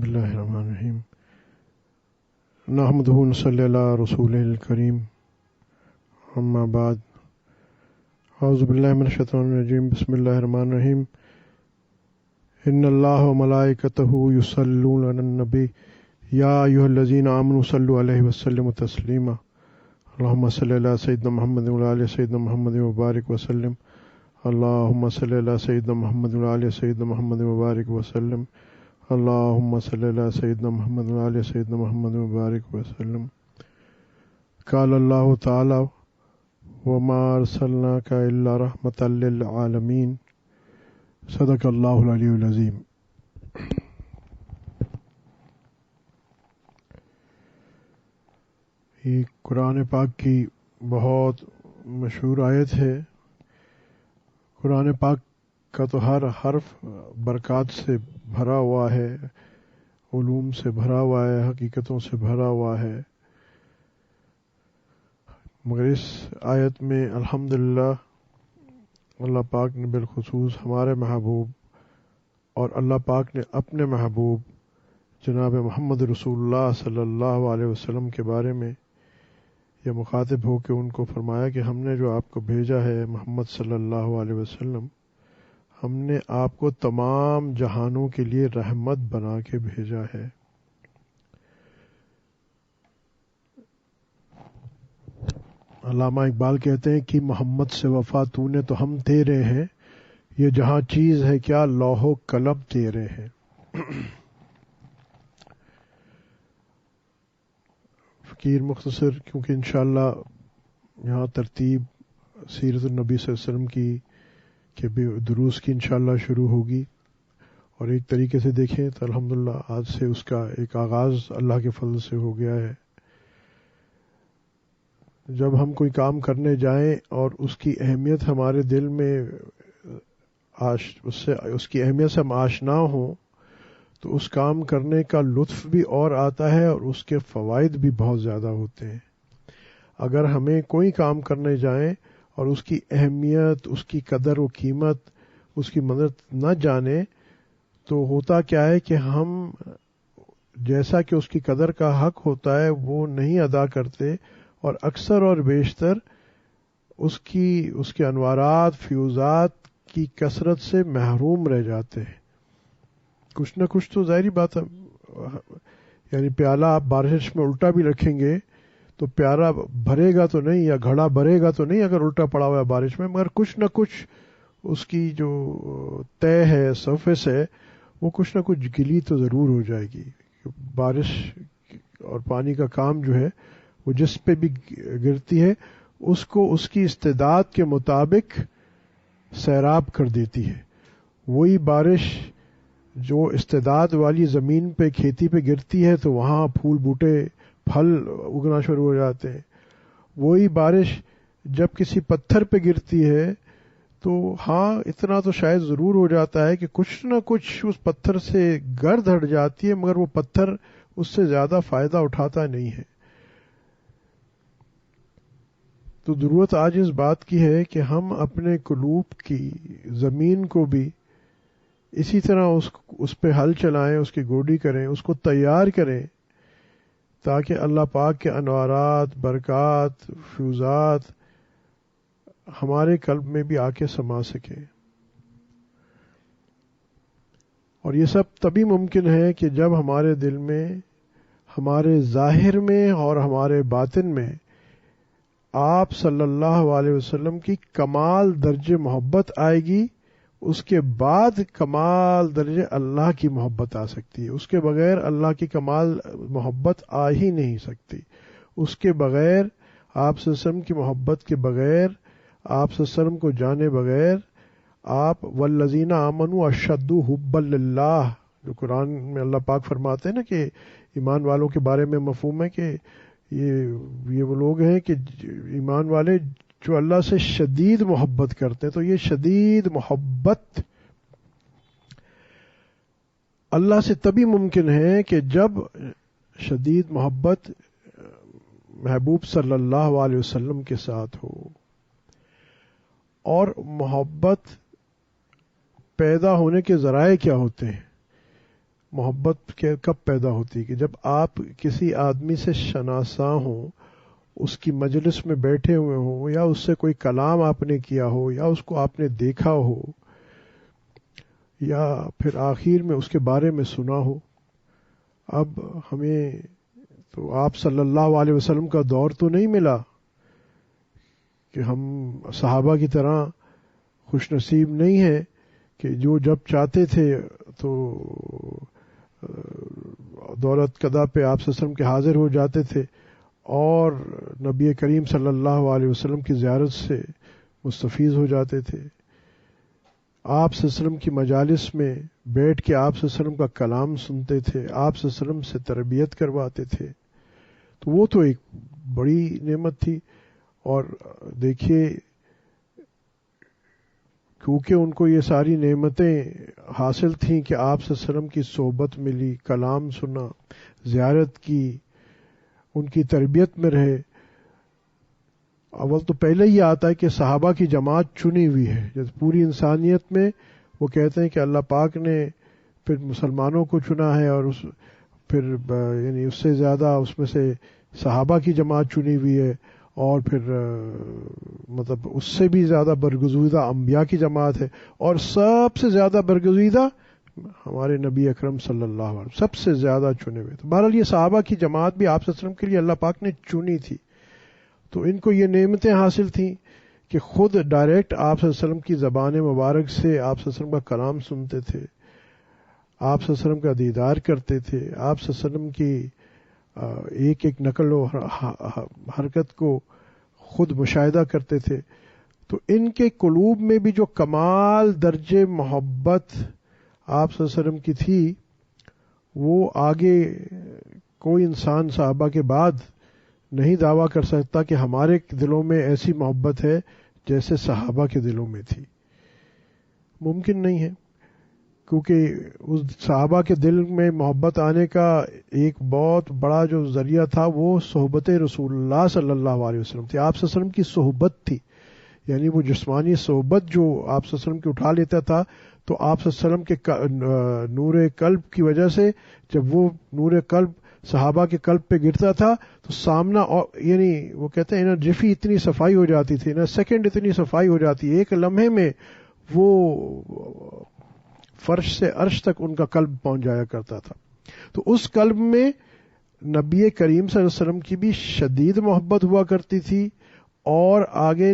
بسم اللہ الرحمن الرحیم نحمدہ ونصلی علی رسولہ الکریم اما بعد اعوذ باللہ من الشیطان الرجیم بسم اللہ الرحمن الرحیم ان اللہ وملائکتہ یصلون علی النبی یا ایھا الذین آمنوا صلوا علیہ وسلموا تسلیما اللہم صلی علی سیدنا محمد وعلی آل سیدنا محمد وبارک وسلم اللہم صلی علی سیدنا محمد وعلی آل سیدنا محمد وبارک وسلم اللہم صلی علی سیدنا محمد وعلی آل سیدنا محمد وبارک وسلم قال اللہ تعالی وما ارسلناک الا رحمۃ للعالمین صدق اللہ العلی العظیم۔ یہ قرآن پاک کی بہت مشہور آیت ہے۔ قرآن پاک کا تو ہر حرف برکات سے بھرا ہوا ہے، علوم سے بھرا ہوا ہے، حقیقتوں سے بھرا ہوا ہے، مگر اس آیت میں الحمدللہ اللہ پاک نے بالخصوص ہمارے محبوب اور اللہ پاک نے اپنے محبوب جناب محمد رسول اللہ صلی اللہ علیہ وسلم کے بارے میں یہ مخاطب ہو کے ان کو فرمایا کہ ہم نے جو آپ کو بھیجا ہے محمد صلی اللہ علیہ وسلم، ہم نے آپ کو تمام جہانوں کے لیے رحمت بنا کے بھیجا ہے۔ علامہ اقبال کہتے ہیں کہ محمد سے وفا تو نے تو ہم تیرے ہیں، یہ جہاں چیز ہے کیا لوح و قلم تیرے ہیں۔ فقیر مختصر، کیونکہ انشاءاللہ یہاں ترتیب سیرت النبی صلی اللہ علیہ وسلم کی کہ دروس کی انشاءاللہ شروع ہوگی، اور ایک طریقے سے دیکھیں تو الحمدللہ آج سے اس کا ایک آغاز اللہ کے فضل سے ہو گیا ہے۔ جب ہم کوئی کام کرنے جائیں اور اس کی اہمیت ہمارے دل میں اس کی اہمیت سے ہم آشنا ہوں تو اس کام کرنے کا لطف بھی اور آتا ہے اور اس کے فوائد بھی بہت زیادہ ہوتے ہیں۔ اگر ہمیں کوئی کام کرنے جائیں اور اس کی اہمیت، اس کی قدر و قیمت، اس کی مدد نہ جانے تو ہوتا کیا ہے کہ ہم جیسا کہ اس کی قدر کا حق ہوتا ہے وہ نہیں ادا کرتے، اور اکثر اور بیشتر اس کے انوارات، فیوزات کی کثرت سے محروم رہ جاتے ہیں۔ کچھ نہ کچھ تو ظاہری بات ہے، یعنی پیالہ آپ بارش میں الٹا بھی رکھیں گے تو پیالہ بھرے گا تو نہیں، یا گھڑا بھرے گا تو نہیں اگر الٹا پڑا ہوا ہے بارش میں، مگر کچھ نہ کچھ اس کی جو طے ہے، سرفیس ہے، وہ کچھ نہ کچھ گلی تو ضرور ہو جائے گی۔ بارش اور پانی کا کام جو ہے وہ جس پہ بھی گرتی ہے اس کو اس کی استعداد کے مطابق سیراب کر دیتی ہے۔ وہی بارش جو استعداد والی زمین پہ، کھیتی پہ گرتی ہے تو وہاں پھول بوٹے، پھل اگنا شروع ہو جاتے ہیں۔ وہی بارش جب کسی پتھر پہ گرتی ہے تو ہاں اتنا تو شاید ضرور ہو جاتا ہے کہ کچھ نہ کچھ اس پتھر سے گرد ہٹ جاتی ہے، مگر وہ پتھر اس سے زیادہ فائدہ اٹھاتا نہیں ہے۔ تو ضرورت آج اس بات کی ہے کہ ہم اپنے قلوب کی زمین کو بھی اسی طرح اس پہ ہل چلائیں، اس کی گوڈی کریں، اس کو تیار کریں تاکہ اللہ پاک کے انوارات، برکات، فیوزات ہمارے قلب میں بھی آ کے سما سکیں۔ اور یہ سب تبھی ممکن ہے کہ جب ہمارے دل میں، ہمارے ظاہر میں اور ہمارے باطن میں آپ صلی اللہ علیہ وسلم کی کمال درجے محبت آئے گی، اس کے بعد کمال درجے اللہ کی محبت آ سکتی ہے۔ اس کے بغیر اللہ کی کمال محبت آ ہی نہیں سکتی۔ اس کے بغیر، آپ صلی اللہ علیہ وسلم کی محبت کے بغیر، آپ صلی اللہ علیہ وسلم کو جانے بغیر، آپ والذین آمنوا اشد حبا للہ، جو قرآن میں اللہ پاک فرماتے ہیں نا کہ ایمان والوں کے بارے میں مفہوم ہے کہ یہ وہ لوگ ہیں کہ ایمان والے جو اللہ سے شدید محبت کرتے ہیں۔ تو یہ شدید محبت اللہ سے تبھی ممکن ہے کہ جب شدید محبت محبوب صلی اللہ علیہ وسلم کے ساتھ ہو، اور محبت پیدا ہونے کے ذرائع کیا ہوتے ہیں؟ محبت کب پیدا ہوتی ہے کہ جب آپ کسی آدمی سے شناساں ہوں، اس کی مجلس میں بیٹھے ہوئے ہوں، یا اس سے کوئی کلام آپ نے کیا ہو، یا اس کو آپ نے دیکھا ہو، یا پھر آخر میں اس کے بارے میں سنا ہو۔ اب ہمیں تو آپ صلی اللہ علیہ وسلم کا دور تو نہیں ملا کہ ہم صحابہ کی طرح خوش نصیب نہیں ہیں کہ جو جب چاہتے تھے تو دولت قضا پہ آپ صلی اللہ علیہ وسلم کے حاضر ہو جاتے تھے اور نبی کریم صلی اللہ علیہ وسلم کی زیارت سے مستفیض ہو جاتے تھے۔ آپ صلی اللہ علیہ وسلم کی مجالس میں بیٹھ کے آپ صلی اللہ علیہ وسلم کا کلام سنتے تھے، آپ صلی اللہ علیہ وسلم سے تربیت کرواتے تھے، تو وہ تو ایک بڑی نعمت تھی۔ اور دیکھیے کیونکہ ان کو یہ ساری نعمتیں حاصل تھیں کہ آپ صلی اللہ علیہ وسلم کی صحبت ملی، کلام سنا، زیارت کی، ان کی تربیت میں رہے۔ اول تو پہلے ہی آتا ہے کہ صحابہ کی جماعت چنی ہوئی ہے، جیسے پوری انسانیت میں وہ کہتے ہیں کہ اللہ پاک نے پھر مسلمانوں کو چنا ہے، اور پھر یعنی اس سے زیادہ اس میں سے صحابہ کی جماعت چنی ہوئی ہے، اور پھر مطلب اس سے بھی زیادہ برگزیدہ انبیاء کی جماعت ہے، اور سب سے زیادہ برگزیدہ ہمارے نبی اکرم صلی اللہ علیہ وسلم سب سے زیادہ چنے ہوئے۔ تو بہرحال یہ صحابہ کی جماعت بھی آپ صلی اللہ علیہ وسلم کے لیے اللہ پاک نے چنی تھی، تو ان کو یہ نعمتیں حاصل تھیں کہ خود ڈائریکٹ آپ صلی اللہ علیہ وسلم کی زبان مبارک سے آپ صلی اللہ علیہ وسلم کا کلام سنتے تھے، آپ صلی اللہ علیہ وسلم کا دیدار کرتے تھے، آپ صلی اللہ علیہ وسلم کی ایک ایک نقل و حرکت کو خود مشاہدہ کرتے تھے۔ تو ان کے قلوب میں بھی جو کمال درجے محبت آپ صلی اللہ علیہ وسلم کی تھی، وہ آگے کوئی انسان صحابہ کے بعد نہیں دعویٰ کر سکتا کہ ہمارے دلوں میں ایسی محبت ہے جیسے صحابہ کے دلوں میں تھی۔ ممکن نہیں ہے، کیونکہ اس صحابہ کے دل میں محبت آنے کا ایک بہت بڑا جو ذریعہ تھا وہ صحبت رسول اللہ صلی اللہ علیہ وسلم تھی، آپ صلی اللہ علیہ وسلم کی صحبت تھی، یعنی وہ جسمانی صحبت جو آپ صلی اللہ علیہ وسلم کی اٹھا لیتا تھا، تو آپ صلی اللہ علیہ وسلم کے نور قلب کی وجہ سے جب وہ نور قلب صحابہ کے قلب پہ گرتا تھا تو سامنا، یعنی وہ کہتے ہیں نا جفی اتنی صفائی ہو جاتی تھی نا، سیکنڈ اتنی صفائی ہو جاتی، ایک لمحے میں وہ فرش سے عرش تک ان کا قلب پہنچ جایا کرتا تھا۔ تو اس قلب میں نبی کریم صلی اللہ علیہ وسلم کی بھی شدید محبت ہوا کرتی تھی، اور آگے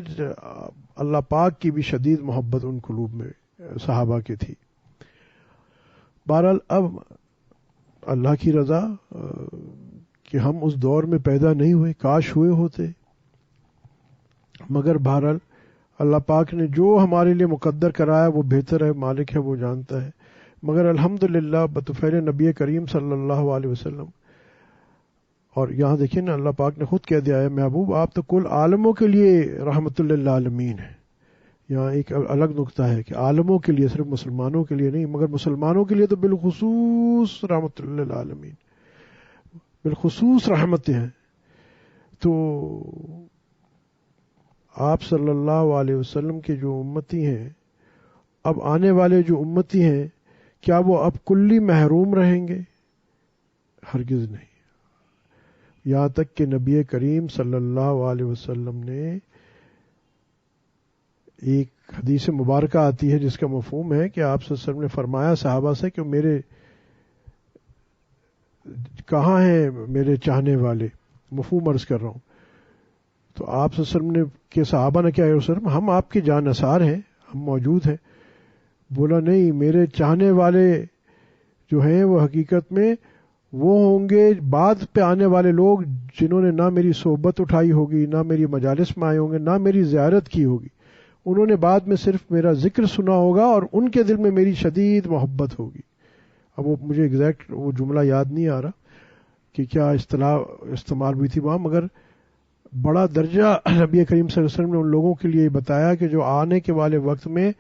اللہ پاک کی بھی شدید محبت ان قلوب میں صحابہ کی تھی۔ بہرحال اب اللہ کی رضا کہ ہم اس دور میں پیدا نہیں ہوئے، کاش ہوئے ہوتے، مگر بہرحال اللہ پاک نے جو ہمارے لیے مقدر کرایا وہ بہتر ہے، مالک ہے، وہ جانتا ہے۔ مگر الحمدللہ بطفیل نبی کریم صلی اللہ علیہ وسلم، اور یہاں دیکھیں نا اللہ پاک نے خود کہہ دیا ہے محبوب آپ تو کل عالموں کے لیے رحمت للعالمین ہے۔ یہاں ایک الگ نقطہ ہے کہ عالموں کے لیے، صرف مسلمانوں کے لیے نہیں، مگر مسلمانوں کے لیے تو بالخصوص رحمت للعالمین، بالخصوص رحمتیں ہیں۔ تو آپ صلی اللہ علیہ وسلم کے جو امتی ہیں، اب آنے والے جو امتی ہیں، کیا وہ اب کلی محروم رہیں گے؟ ہرگز نہیں۔ یہاں تک کہ نبی کریم صلی اللہ علیہ وسلم نے ایک حدیث مبارکہ آتی ہے جس کا مفہوم ہے کہ آپ صلی اللہ علیہ وسلم نے فرمایا صحابہ سے کہ میرے کہاں ہیں میرے چاہنے والے، مفہوم عرض کر رہا ہوں۔ تو آپ صلی اللہ علیہ وسلم نے کہ صحابہ نے کیا وسلم ہم آپ کے جان نثار ہیں، ہم موجود ہیں۔ بولا نہیں، میرے چاہنے والے جو ہیں وہ حقیقت میں وہ ہوں گے بعد پہ آنے والے لوگ جنہوں نے نہ میری صحبت اٹھائی ہوگی، نہ میری مجالس میں آئے ہوں گے، نہ میری زیارت کی ہوگی، انہوں نے بعد میں صرف میرا ذکر سنا ہوگا اور ان کے دل میں میری شدید محبت ہوگی۔ اب وہ مجھے ایگزیکٹ وہ جملہ یاد نہیں آ رہا کہ کیا اصطلاح استعمال ہوئی تھی وہاں، مگر بڑا درجہ نبی کریم صلی اللہ علیہ وسلم نے ان لوگوں کے لیے بتایا کہ جو آنے کے والے وقت میں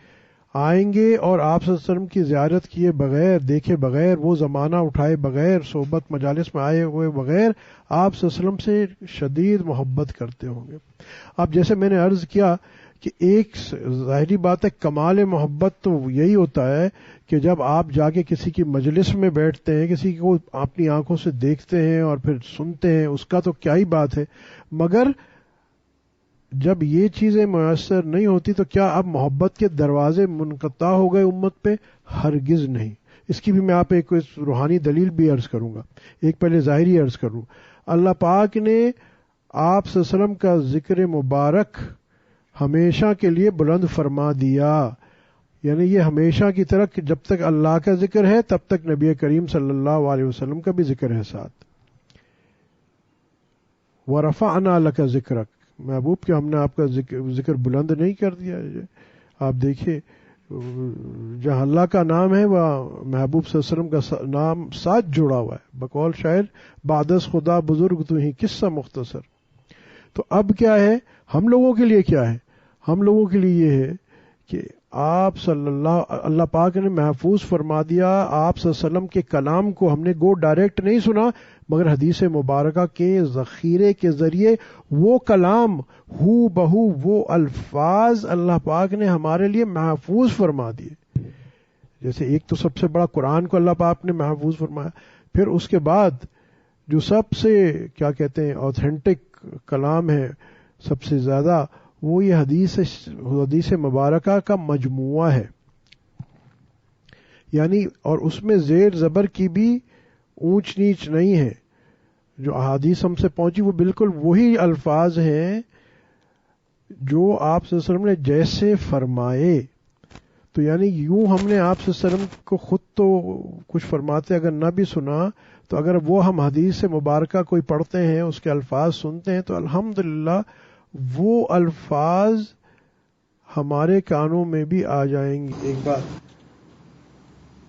آئیں گے اور آپ صلی اللہ علیہ وسلم کی زیارت کیے بغیر، دیکھے بغیر، وہ زمانہ اٹھائے بغیر، صحبت مجالس میں آئے ہوئے بغیر آپ صلی اللہ علیہ وسلم سے شدید محبت کرتے ہوں گے۔ اب جیسے میں نے عرض کیا کہ ایک ظاہری بات ہے کمال محبت تو یہی ہوتا ہے کہ جب آپ جا کے کسی کی مجلس میں بیٹھتے ہیں، کسی کو اپنی آنکھوں سے دیکھتے ہیں اور پھر سنتے ہیں، اس کا تو کیا ہی بات ہے، مگر جب یہ چیزیں میسر نہیں ہوتی تو کیا اب محبت کے دروازے منقطع ہو گئے امت پہ؟ ہرگز نہیں. اس کی بھی میں آپ ایک روحانی دلیل بھی عرض کروں گا. ایک پہلے ظاہری عرض کروں. اللہ پاک نے آپ صلی اللہ علیہ وسلم کا ذکر مبارک ہمیشہ کے لیے بلند فرما دیا، یعنی یہ ہمیشہ کی طرح کہ جب تک اللہ کا ذکر ہے تب تک نبی کریم صلی اللہ علیہ وسلم کا بھی ذکر ہے ساتھ. وَرَفَعْنَا لَكَ ذِكْرَكَ، محبوب کہ ہم نے آپ کا ذکر بلند نہیں کر دیا. آپ دیکھیے جہاں اللہ کا نام ہے وہ محبوب صلی اللہ علیہ وسلم کا نام ساتھ جڑا ہوا ہے. بقول شاعر بعدس خدا بزرگ تو ہی قصہ مختصر. تو اب کیا ہے ہم لوگوں کے لیے؟ کیا ہے ہم لوگوں کے لیے؟ یہ ہے کہ آپ اللہ پاک نے محفوظ فرما دیا آپ صلی اللہ علیہ وسلم کے کلام کو. ہم نے گو ڈائریکٹ نہیں سنا مگر حدیث مبارکہ کے ذخیرے کے ذریعے وہ کلام ہو بہو وہ الفاظ اللہ پاک نے ہمارے لیے محفوظ فرما دیے. جیسے ایک تو سب سے بڑا قرآن کو اللہ پاک نے محفوظ فرمایا، پھر اس کے بعد جو سب سے کیا کہتے ہیں اوتھینٹک کلام ہے سب سے زیادہ، وہ یہ حدیث مبارکہ کا مجموعہ ہے. یعنی اور اس میں زیر زبر کی بھی اونچ نیچ نہیں ہے. جو احادیث ہم سے پہنچی وہ بالکل وہی الفاظ ہیں جو آپ صلی اللہ علیہ وسلم نے جیسے فرمائے. تو یعنی یوں ہم نے آپ صلی اللہ علیہ وسلم کو خود تو کچھ فرماتے اگر نہ بھی سنا، تو اگر وہ ہم حدیث مبارکہ کوئی پڑھتے ہیں اس کے الفاظ سنتے ہیں تو الحمدللہ وہ الفاظ ہمارے کانوں میں بھی آ جائیں گے. ایک بات.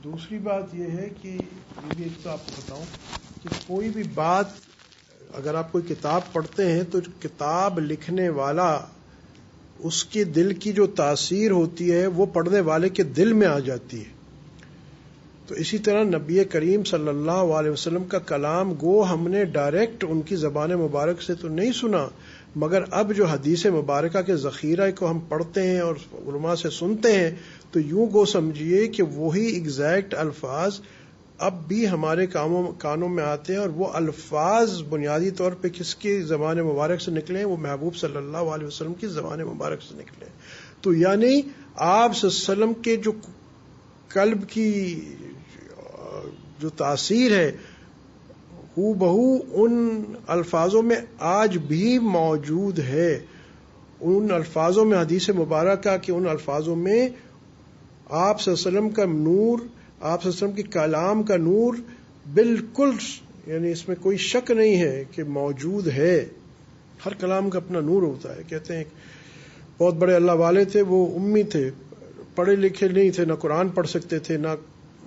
دوسری بات یہ ہے کہ یہ بھی ایک تو آپ کو بتاؤں کہ کوئی بھی بات اگر آپ کوئی کتاب پڑھتے ہیں تو کتاب لکھنے والا اس کے دل کی جو تاثیر ہوتی ہے وہ پڑھنے والے کے دل میں آ جاتی ہے. تو اسی طرح نبی کریم صلی اللہ علیہ وسلم کا کلام گو ہم نے ڈائریکٹ ان کی زبان مبارک سے تو نہیں سنا، مگر اب جو حدیث مبارکہ کے ذخیرہ کو ہم پڑھتے ہیں اور علماء سے سنتے ہیں تو یوں گو سمجھیے کہ وہی ایگزیکٹ الفاظ اب بھی ہمارے کانوں میں آتے ہیں، اور وہ الفاظ بنیادی طور پہ کس کی زبان مبارک سے نکلے ہیں؟ وہ محبوب صلی اللہ علیہ وسلم کی زبان مبارک سے نکلے ہیں. تو یعنی آپ صلی اللہ علیہ وسلم کے جو قلب کی جو تاثیر ہے ہو بہو ان الفاظوں میں آج بھی موجود ہے. ان الفاظوں میں حدیث مبارکہ کے ان الفاظوں میں آپ صلی اللہ علیہ وسلم کا نور، آپ صلی اللہ علیہ وسلم کے کلام کا نور بالکل، یعنی اس میں کوئی شک نہیں ہے کہ موجود ہے. ہر کلام کا اپنا نور ہوتا ہے. کہتے ہیں بہت بڑے اللہ والے تھے، وہ امی تھے، پڑھے لکھے نہیں تھے، نہ قرآن پڑھ سکتے تھے نہ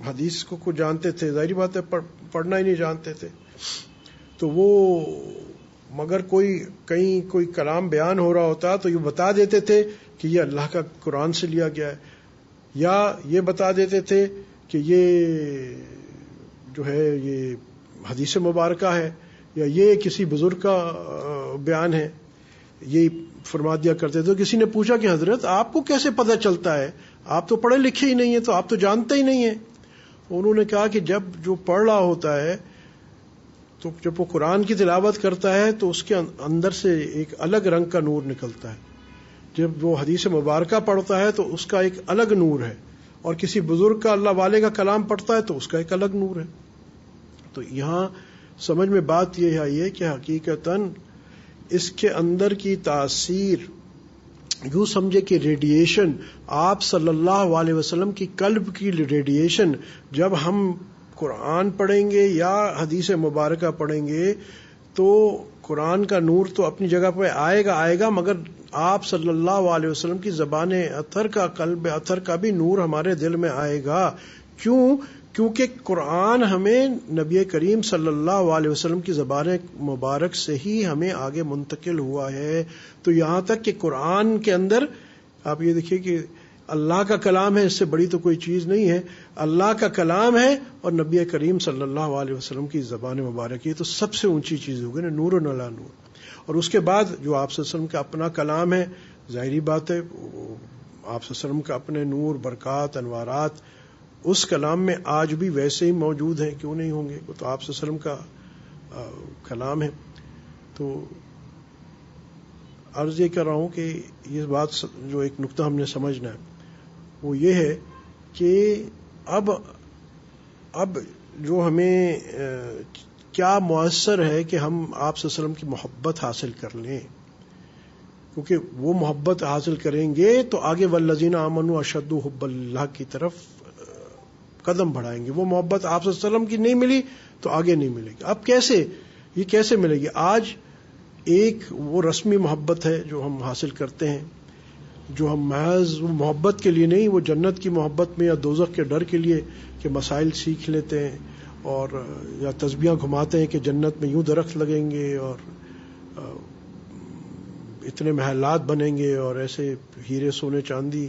حدیث کو جانتے تھے، ظاہری بات ہے پڑھنا ہی نہیں جانتے تھے. تو وہ مگر کہیں کوئی کلام بیان ہو رہا ہوتا تو یہ بتا دیتے تھے کہ یہ اللہ کا قرآن سے لیا گیا ہے، یا یہ بتا دیتے تھے کہ یہ جو ہے یہ حدیث مبارکہ ہے، یا یہ کسی بزرگ کا بیان ہے. یہ فرما دیا کرتے تھے. کسی نے پوچھا کہ حضرت آپ کو کیسے پتہ چلتا ہے؟ آپ تو پڑھے لکھے ہی نہیں ہیں، تو آپ تو جانتے ہی نہیں ہیں. انہوں نے کہا کہ جب جو پڑھ رہا ہوتا ہے تو جب وہ قرآن کی تلاوت کرتا ہے تو اس کے اندر سے ایک الگ رنگ کا نور نکلتا ہے. جب وہ حدیث مبارکہ پڑھتا ہے تو اس کا ایک الگ نور ہے، اور کسی بزرگ کا اللہ والے کا کلام پڑھتا ہے تو اس کا ایک الگ نور ہے. تو یہاں سمجھ میں بات یہ آئی ہے کہ حقیقتاً اس کے اندر کی تاثیر یوں سمجھے کہ ریڈیشن، آپ صلی اللہ علیہ وسلم کی قلب کی ریڈیشن، جب ہم قرآن پڑھیں گے یا حدیث مبارکہ پڑھیں گے تو قرآن کا نور تو اپنی جگہ پہ آئے گا، مگر آپ صلی اللہ علیہ وسلم کی زبان اطہر کا، قلب اطہر کا بھی نور ہمارے دل میں آئے گا. کیونکہ قرآن ہمیں نبی کریم صلی اللہ علیہ وسلم کی زبان مبارک سے ہی ہمیں آگے منتقل ہوا ہے. تو یہاں تک کہ قرآن کے اندر آپ یہ دیکھیے کہ اللہ کا کلام ہے، اس سے بڑی تو کوئی چیز نہیں ہے. اللہ کا کلام ہے اور نبی کریم صلی اللہ علیہ وسلم کی زبان مبارک، یہ تو سب سے اونچی چیز ہوگی نا، نور علی نور. اور اس کے بعد جو آپ صلی اللہ علیہ وسلم کا اپنا کلام ہے، ظاہری بات ہے آپ صلی اللہ علیہ وسلم کا اپنے نور، برکات، انوارات اس کلام میں آج بھی ویسے ہی موجود ہیں، کیوں نہیں ہوں گے؟ وہ تو آپ صلی اللہ علیہ وسلم کا کلام ہے. تو عرض یہ کر رہا ہوں کہ یہ بات جو ایک نقطہ ہم نے سمجھنا ہے وہ یہ ہے کہ اب جو ہمیں کیا میسر ہے کہ ہم آپ صلی اللہ علیہ وسلم کی محبت حاصل کر لیں، کیونکہ وہ محبت حاصل کریں گے تو آگے والذین آمنوا اشد حب اللہ کی طرف قدم بڑھائیں گے. وہ محبت آپ صلی اللہ علیہ وسلم کی نہیں ملی تو آگے نہیں ملے گی. اب یہ کیسے ملے گی؟ آج ایک وہ رسمی محبت ہے جو ہم حاصل کرتے ہیں، جو ہم محض وہ محبت کے لیے نہیں، وہ جنت کی محبت میں یا دوزخ کے ڈر کے لیے کہ مسائل سیکھ لیتے ہیں اور یا تسبیحاں گھماتے ہیں کہ جنت میں یوں درخت لگیں گے اور اتنے محلات بنیں گے اور ایسے ہیرے سونے چاندی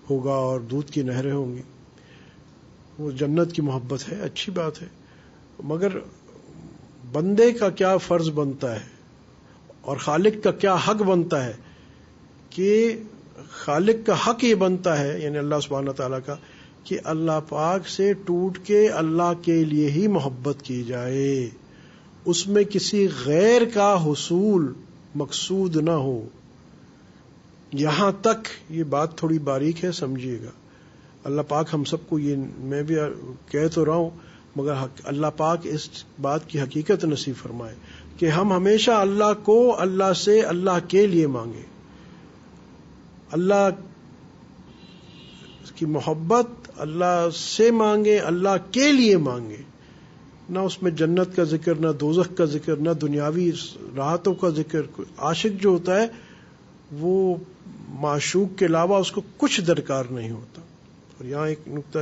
ہوگا اور دودھ کی نہریں ہوں گی. وہ جنت کی محبت ہے، اچھی بات ہے، مگر بندے کا کیا فرض بنتا ہے اور خالق کا کیا حق بنتا ہے کہ خالق کا حق یہ بنتا ہے، یعنی اللہ سبحانہ تعالیٰ کا، کہ اللہ پاک سے ٹوٹ کے اللہ کے لیے ہی محبت کی جائے، اس میں کسی غیر کا حصول مقصود نہ ہو. یہاں تک یہ بات تھوڑی باریک ہے، سمجھیے گا. اللہ پاک ہم سب کو، یہ میں بھی کہہ تو رہا ہوں مگر اللہ پاک اس بات کی حقیقت نصیب فرمائے کہ ہم ہمیشہ اللہ کو اللہ سے اللہ کے لیے مانگیں، اللہ کی محبت اللہ سے مانگے، اللہ کے لیے مانگے، نہ اس میں جنت کا ذکر، نہ دوزخ کا ذکر، نہ دنیاوی راحتوں کا ذکر. عاشق جو ہوتا ہے وہ معشوق کے علاوہ اس کو کچھ درکار نہیں ہوتا. اور یہاں ایک نقطہ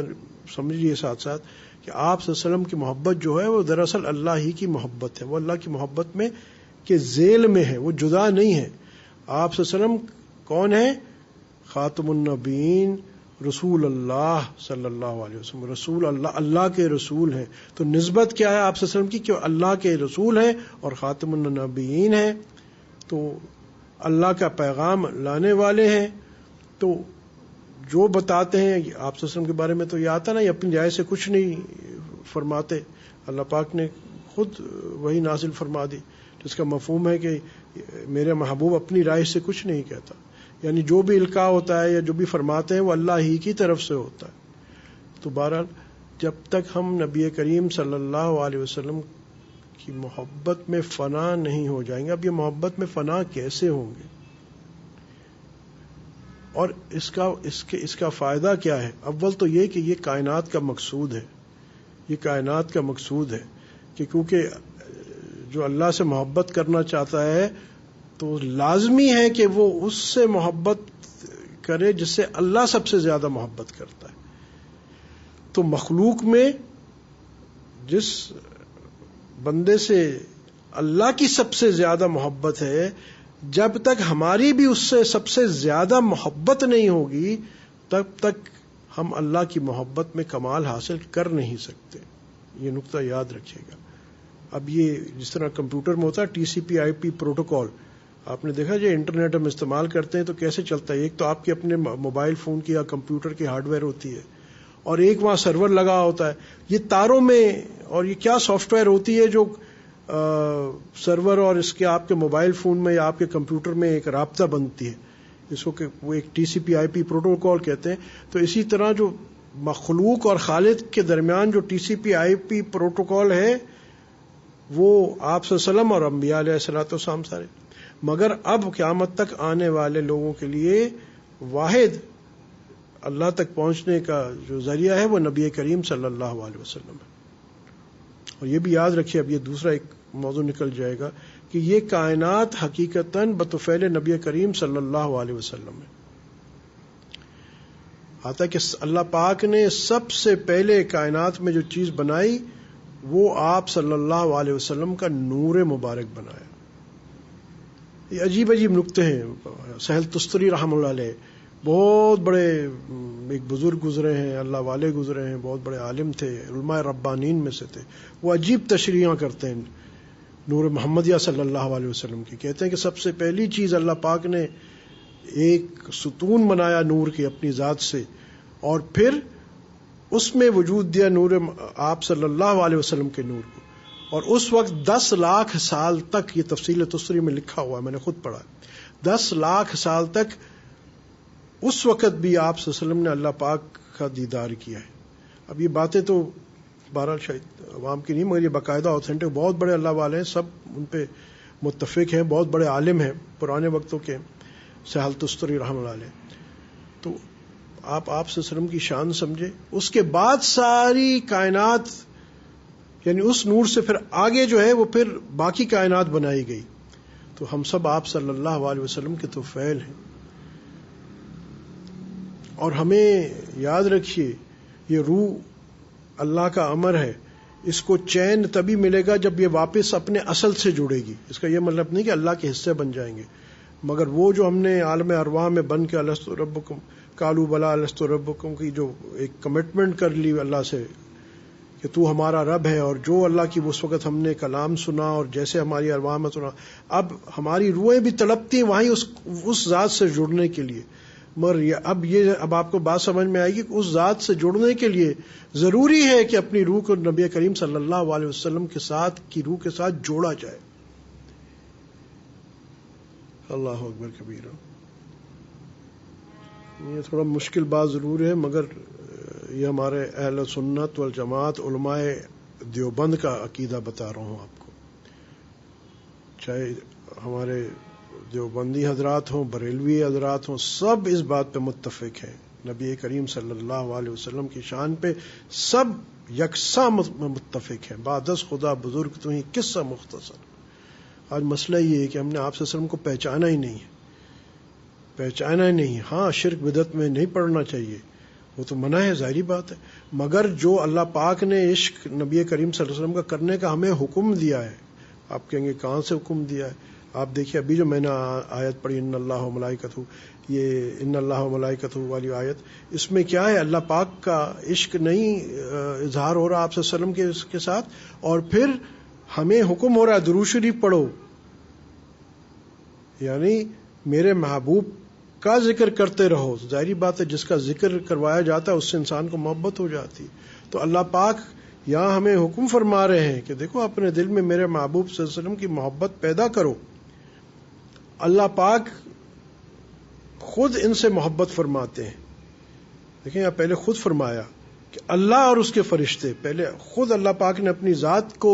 سمجھیے ساتھ ساتھ کہ آپ صلی اللہ علیہ وسلم کی محبت جو ہے وہ دراصل اللہ ہی کی محبت ہے، وہ اللہ کی محبت میں کے ذیل میں ہے، وہ جدا نہیں ہے. آپ صلی اللہ علیہ وسلم کون ہے؟ خاتم النبیین، رسول اللہ صلی اللہ علیہ وسلم، رسول اللہ، اللہ کے رسول ہیں. تو نسبت کیا ہے آپ صلی اللہ علیہ وسلم کی؟ کہ اللہ کے رسول ہیں اور خاتم النبیین ہیں، تو اللہ کا پیغام لانے والے ہیں. تو جو بتاتے ہیں آپ صلی اللہ علیہ وسلم کے بارے میں تو یہ آتا نا، یہ اپنی رائے سے کچھ نہیں فرماتے، اللہ پاک نے خود وہی نازل فرما دی، جس کا مفہوم ہے کہ میرے محبوب اپنی رائے سے کچھ نہیں کہتا، یعنی جو بھی القاء ہوتا ہے یا جو بھی فرماتے ہیں وہ اللہ ہی کی طرف سے ہوتا ہے. تو بہرحال جب تک ہم نبی کریم صلی اللہ علیہ وسلم کی محبت میں فنا نہیں ہو جائیں گے. اب یہ محبت میں فنا کیسے ہوں گے اور اس کا فائدہ کیا ہے؟ اول تو یہ کہ یہ کائنات کا مقصود ہے، یہ کائنات کا مقصود ہے کہ کیونکہ جو اللہ سے محبت کرنا چاہتا ہے تو لازمی ہے کہ وہ اس سے محبت کرے جس سے اللہ سب سے زیادہ محبت کرتا ہے. تو مخلوق میں جس بندے سے اللہ کی سب سے زیادہ محبت ہے، جب تک ہماری بھی اس سے سب سے زیادہ محبت نہیں ہوگی تب تک ہم اللہ کی محبت میں کمال حاصل کر نہیں سکتے. یہ نقطہ یاد رکھیے گا. اب یہ جس طرح کمپیوٹر میں ہوتا ہے TCP/IP پروٹوکول، آپ نے دیکھا جو انٹرنیٹ ہم استعمال کرتے ہیں تو کیسے چلتا ہے. ایک تو آپ کے اپنے موبائل فون کی یا کمپیوٹر کی ہارڈ ویئر ہوتی ہے اور ایک وہاں سرور لگا ہوتا ہے. یہ تاروں میں، اور یہ کیا سافٹ ویئر ہوتی ہے جو سرور اور اس کے آپ کے موبائل فون میں یا آپ کے کمپیوٹر میں ایک رابطہ بنتی ہے، اس کو کہ وہ ایک TCP/IP پروٹوکول کہتے ہیں. تو اسی طرح جو مخلوق اور خالق کے درمیان جو TCP/IP پروٹوکول ہے وہ آپ صلی اللہ علیہ وسلم اور انبیاء علیہ الصلوۃ والسلام سارے. مگر اب قیامت تک آنے والے لوگوں کے لیے واحد اللہ تک پہنچنے کا جو ذریعہ ہے وہ نبی کریم صلی اللہ علیہ وسلم ہے. اور یہ بھی یاد رکھیے، اب یہ دوسرا ایک موضوع نکل جائے گا کہ یہ کائنات حقیقتاً بطفیل نبی کریم صلی اللہ علیہ وسلم ہے. آتا ہے کہ اللہ پاک نے سب سے پہلے کائنات میں جو چیز بنائی وہ آپ صلی اللہ علیہ وسلم کا نور مبارک بنایا. یہ عجیب عجیب نکتے ہیں. سہل تستری رحمہ اللہ علیہ بہت بڑے ایک بزرگ گزرے ہیں، اللہ والے گزرے ہیں، بہت بڑے عالم تھے، علماء ربانین میں سے تھے. وہ عجیب تشریحاں کرتے ہیں نور محمدیہ صلی اللہ علیہ وسلم کی. کہتے ہیں کہ سب سے پہلی چیز اللہ پاک نے ایک ستون بنایا نور کی اپنی ذات سے، اور پھر اس میں وجود دیا نور آپ صلی اللہ علیہ وسلم کے نور کو. اور اس وقت 10 لاکھ سال تک، یہ تفصیل تسری میں لکھا ہوا ہے، میں نے خود پڑھا، 10 لاکھ سال تک اس وقت بھی آپ صلی اللہ علیہ وسلم نے اللہ پاک کا دیدار کیا ہے. اب یہ باتیں تو بہرحال شاید عوام کی نہیں، مگر یہ باقاعدہ اوتھینٹک، بہت بڑے اللہ والے ہیں، سب ان پہ متفق ہیں، بہت بڑے عالم ہیں پرانے وقتوں کے، سہل تستری رحمۃ اللہ علیہ. تو آپ صلی اللہ علیہ وسلم کی شان سمجھے. اس کے بعد ساری کائنات، یعنی اس نور سے پھر آگے جو ہے وہ پھر باقی کائنات بنائی گئی. تو ہم سب آپ صلی اللہ علیہ وسلم کے تو فعل ہیں. اور ہمیں یاد رکھیے، یہ روح اللہ کا امر ہے، اس کو چین تبھی ملے گا جب یہ واپس اپنے اصل سے جڑے گی. اس کا یہ مطلب نہیں کہ اللہ کے حصے بن جائیں گے، مگر وہ جو ہم نے عالم ارواح میں بن کے الست ربکم قالوا بلا الست ربکم کی جو ایک کمٹمنٹ کر لی اللہ سے کہ تو ہمارا رب ہے، اور جو اللہ کی اس وقت ہم نے کلام سنا اور جیسے ہماری ارواح میں سنا، اب ہماری روحیں بھی تڑپتی ہیں وہیں اس ذات سے جڑنے کے لیے. مگر اب آپ کو بات سمجھ میں آئے گی کہ اس ذات سے جڑنے کے لیے ضروری ہے کہ اپنی روح کو نبی کریم صلی اللہ علیہ وسلم کے ساتھ کی روح کے ساتھ جوڑا جائے. اللہ اکبر کبیرہ. یہ تھوڑا مشکل بات ضرور ہے، مگر یہ ہمارے اہل سنت والجماعت علماء دیوبند کا عقیدہ بتا رہا ہوں آپ کو. چاہے ہمارے دیوبندی حضرات ہوں، بریلوی حضرات ہوں، سب اس بات پہ متفق ہیں. نبی کریم صلی اللہ علیہ وسلم کی شان پہ سب یکساں متفق ہیں. بادس خدا بزرگ تو ہی قصہ مختصر. آج مسئلہ یہ ہے کہ ہم نے آپ صلی اللہ علیہ وسلم کو پہچانا ہی نہیں ہے، پہچانا ہی نہیں. ہاں شرک بدعت میں نہیں پڑنا چاہیے، وہ تو منع ہے، ظاہری بات ہے، مگر جو اللہ پاک نے عشق نبی کریم صلی اللہ علیہ وسلم کا کرنے کا ہمیں حکم دیا ہے. آپ کہیں گے کہاں سے حکم دیا ہے؟ آپ دیکھیے ابھی جو میں نے آیت پڑھی ان اللہ و ملائکتہ، یہ ان اللہ و ملائکتہ والی آیت، اس میں کیا ہے؟ اللہ پاک کا عشق نہیں اظہار ہو رہا آپ صلی اللہ علیہ وسلم کے ساتھ، اور پھر ہمیں حکم ہو رہا ہے درود شریف پڑھو. یعنی میرے محبوب کا ذکر کرتے رہو. ظاہری بات ہے جس کا ذکر کروایا جاتا ہے اس سے انسان کو محبت ہو جاتی. تو اللہ پاک یہاں ہمیں حکم فرما رہے ہیں کہ دیکھو اپنے دل میں میرے محبوب صلی اللہ علیہ وسلم کی محبت پیدا کرو. اللہ پاک خود ان سے محبت فرماتے ہیں. دیکھیں یہاں پہلے خود فرمایا کہ اللہ اور اس کے فرشتے، پہلے خود اللہ پاک نے اپنی ذات کو